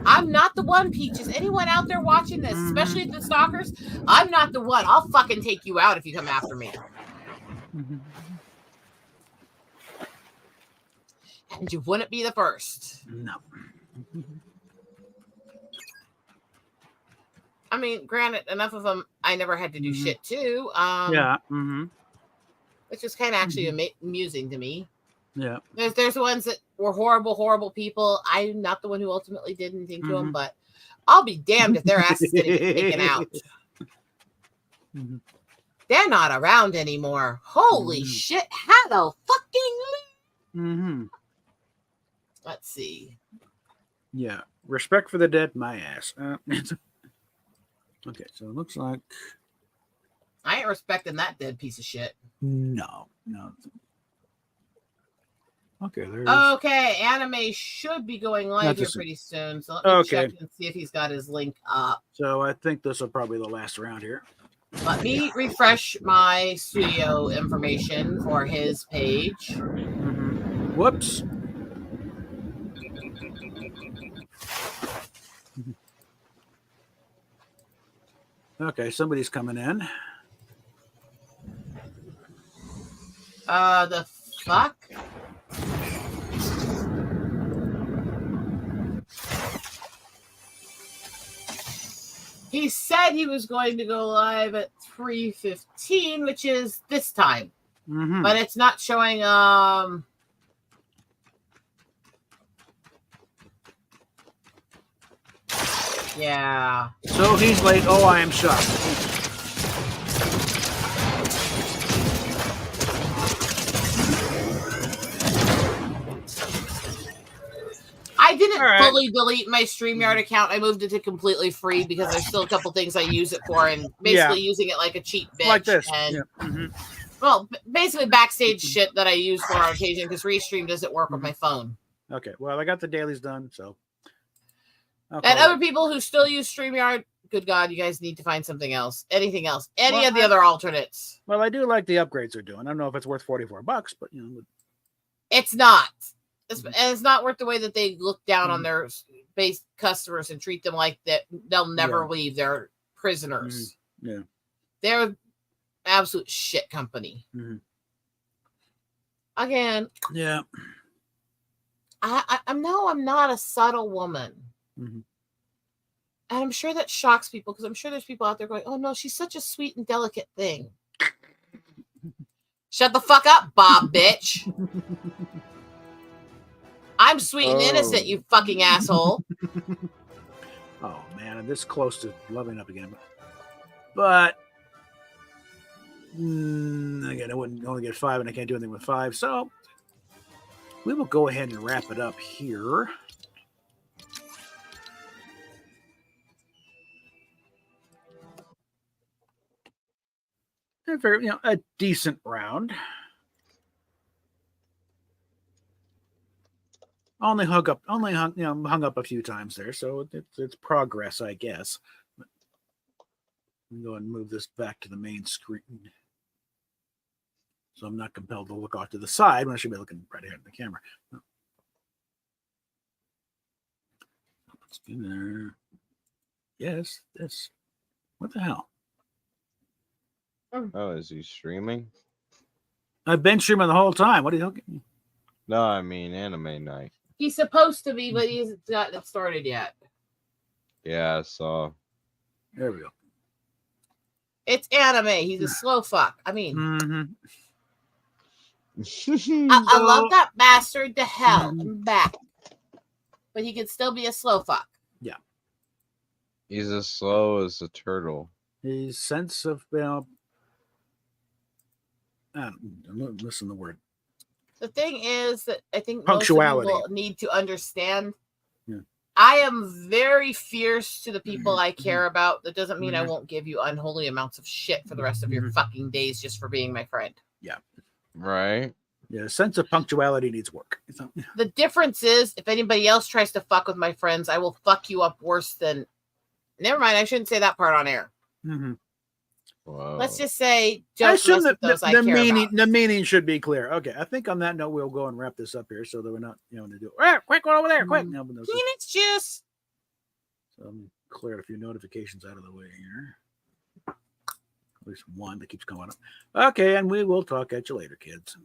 I'm not the one, Peaches. Anyone out there watching this, especially the stalkers, I'm not the one. I'll fucking take you out if you come after me. Mm-hmm. And you wouldn't be the first. No. I mean, granted, enough of them, I never had to do shit too. Yeah. Mm-hmm. Which is kind of actually amusing to me. Yeah. There's ones that were horrible people. I'm not the one who ultimately did anything to them, but I'll be damned if their ass is going to get taken out. Mm-hmm. They're not around anymore. Holy shit. How the fucking... Mm-hmm. Let's see. Yeah. Respect for the dead, my ass. Okay, so it looks like... I ain't respecting that dead piece of shit. No. Okay, there's... Okay, anime should be going live here pretty soon. So let me check and see if he's got his link up. So I think this will probably be the last round here. Let me refresh my studio information for his page. Mm-hmm. Whoops. Okay, somebody's coming in. The fuck? He said he was going to go live at 3:15, which is this time. Mm-hmm. But it's not showing yeah. So he's late. Oh, I am shocked. I didn't fully delete my StreamYard account. I moved it to completely free because there's still a couple things I use it for, and basically using it like a cheap bitch. Like this. And, well, basically backstage shit that I use for on occasion because Restream doesn't work with my phone. Okay, well, I got the dailies done, so. And other people who still use StreamYard, good God, you guys need to find something else. Anything else. Any of the other alternates. Well, I do like the upgrades they're doing. I don't know if it's worth $44, but It's not. And it's not worth the way that they look down on their base customers and treat them like that. They'll never leave. They're prisoners. Yeah. They're an absolute shit company. Again. Yeah. I'm not a subtle woman. And I'm sure that shocks people because I'm sure there's people out there going, oh no, she's such a sweet and delicate thing. Shut the fuck up, Bob, bitch. I'm sweet and innocent, you fucking asshole. Oh man, I'm this close to loving up again. But again, I wouldn't only get 5 and I can't do anything with 5. So we will go ahead and wrap it up here. A decent round. Only hung up a few times there, so it's progress, I guess. I'm going to move this back to the main screen, so I'm not compelled to look off to the side when I should be looking right ahead of the camera. Let's get there. Yes, this. What the hell? Oh, is he streaming? I've been streaming the whole time. What are you talking? No, I mean anime night. He's supposed to be, but he's not it started yet. Yeah, I saw. There we go. It's anime. He's a slow fuck. I mean, Mm-hmm. I love that bastard to hell and back, but he can still be a slow fuck. Yeah. He's as slow as a turtle. His sense of listen to the word. The thing is that I think Punctuality. most people need to understand. Yeah. I am very fierce to the people I care about. That doesn't mean I won't give you unholy amounts of shit for the rest of your fucking days just for being my friend. Yeah. Right? Yeah, a sense of punctuality needs work. The difference is, if anybody else tries to fuck with my friends, I will fuck you up worse than. Never mind, I shouldn't say that part on air. Mm-hmm. Whoa. Let's just say, I don't assume mess with those I the care meaning about. the meaning should be clear. Okay, I think on that note we'll go and wrap this up here so that we're not to do quick one over there, quick. No, but no, Peanuts juice. so I'm cleared a few notifications out of the way here. At least one that keeps coming up. Okay, and we will talk at you later, kids.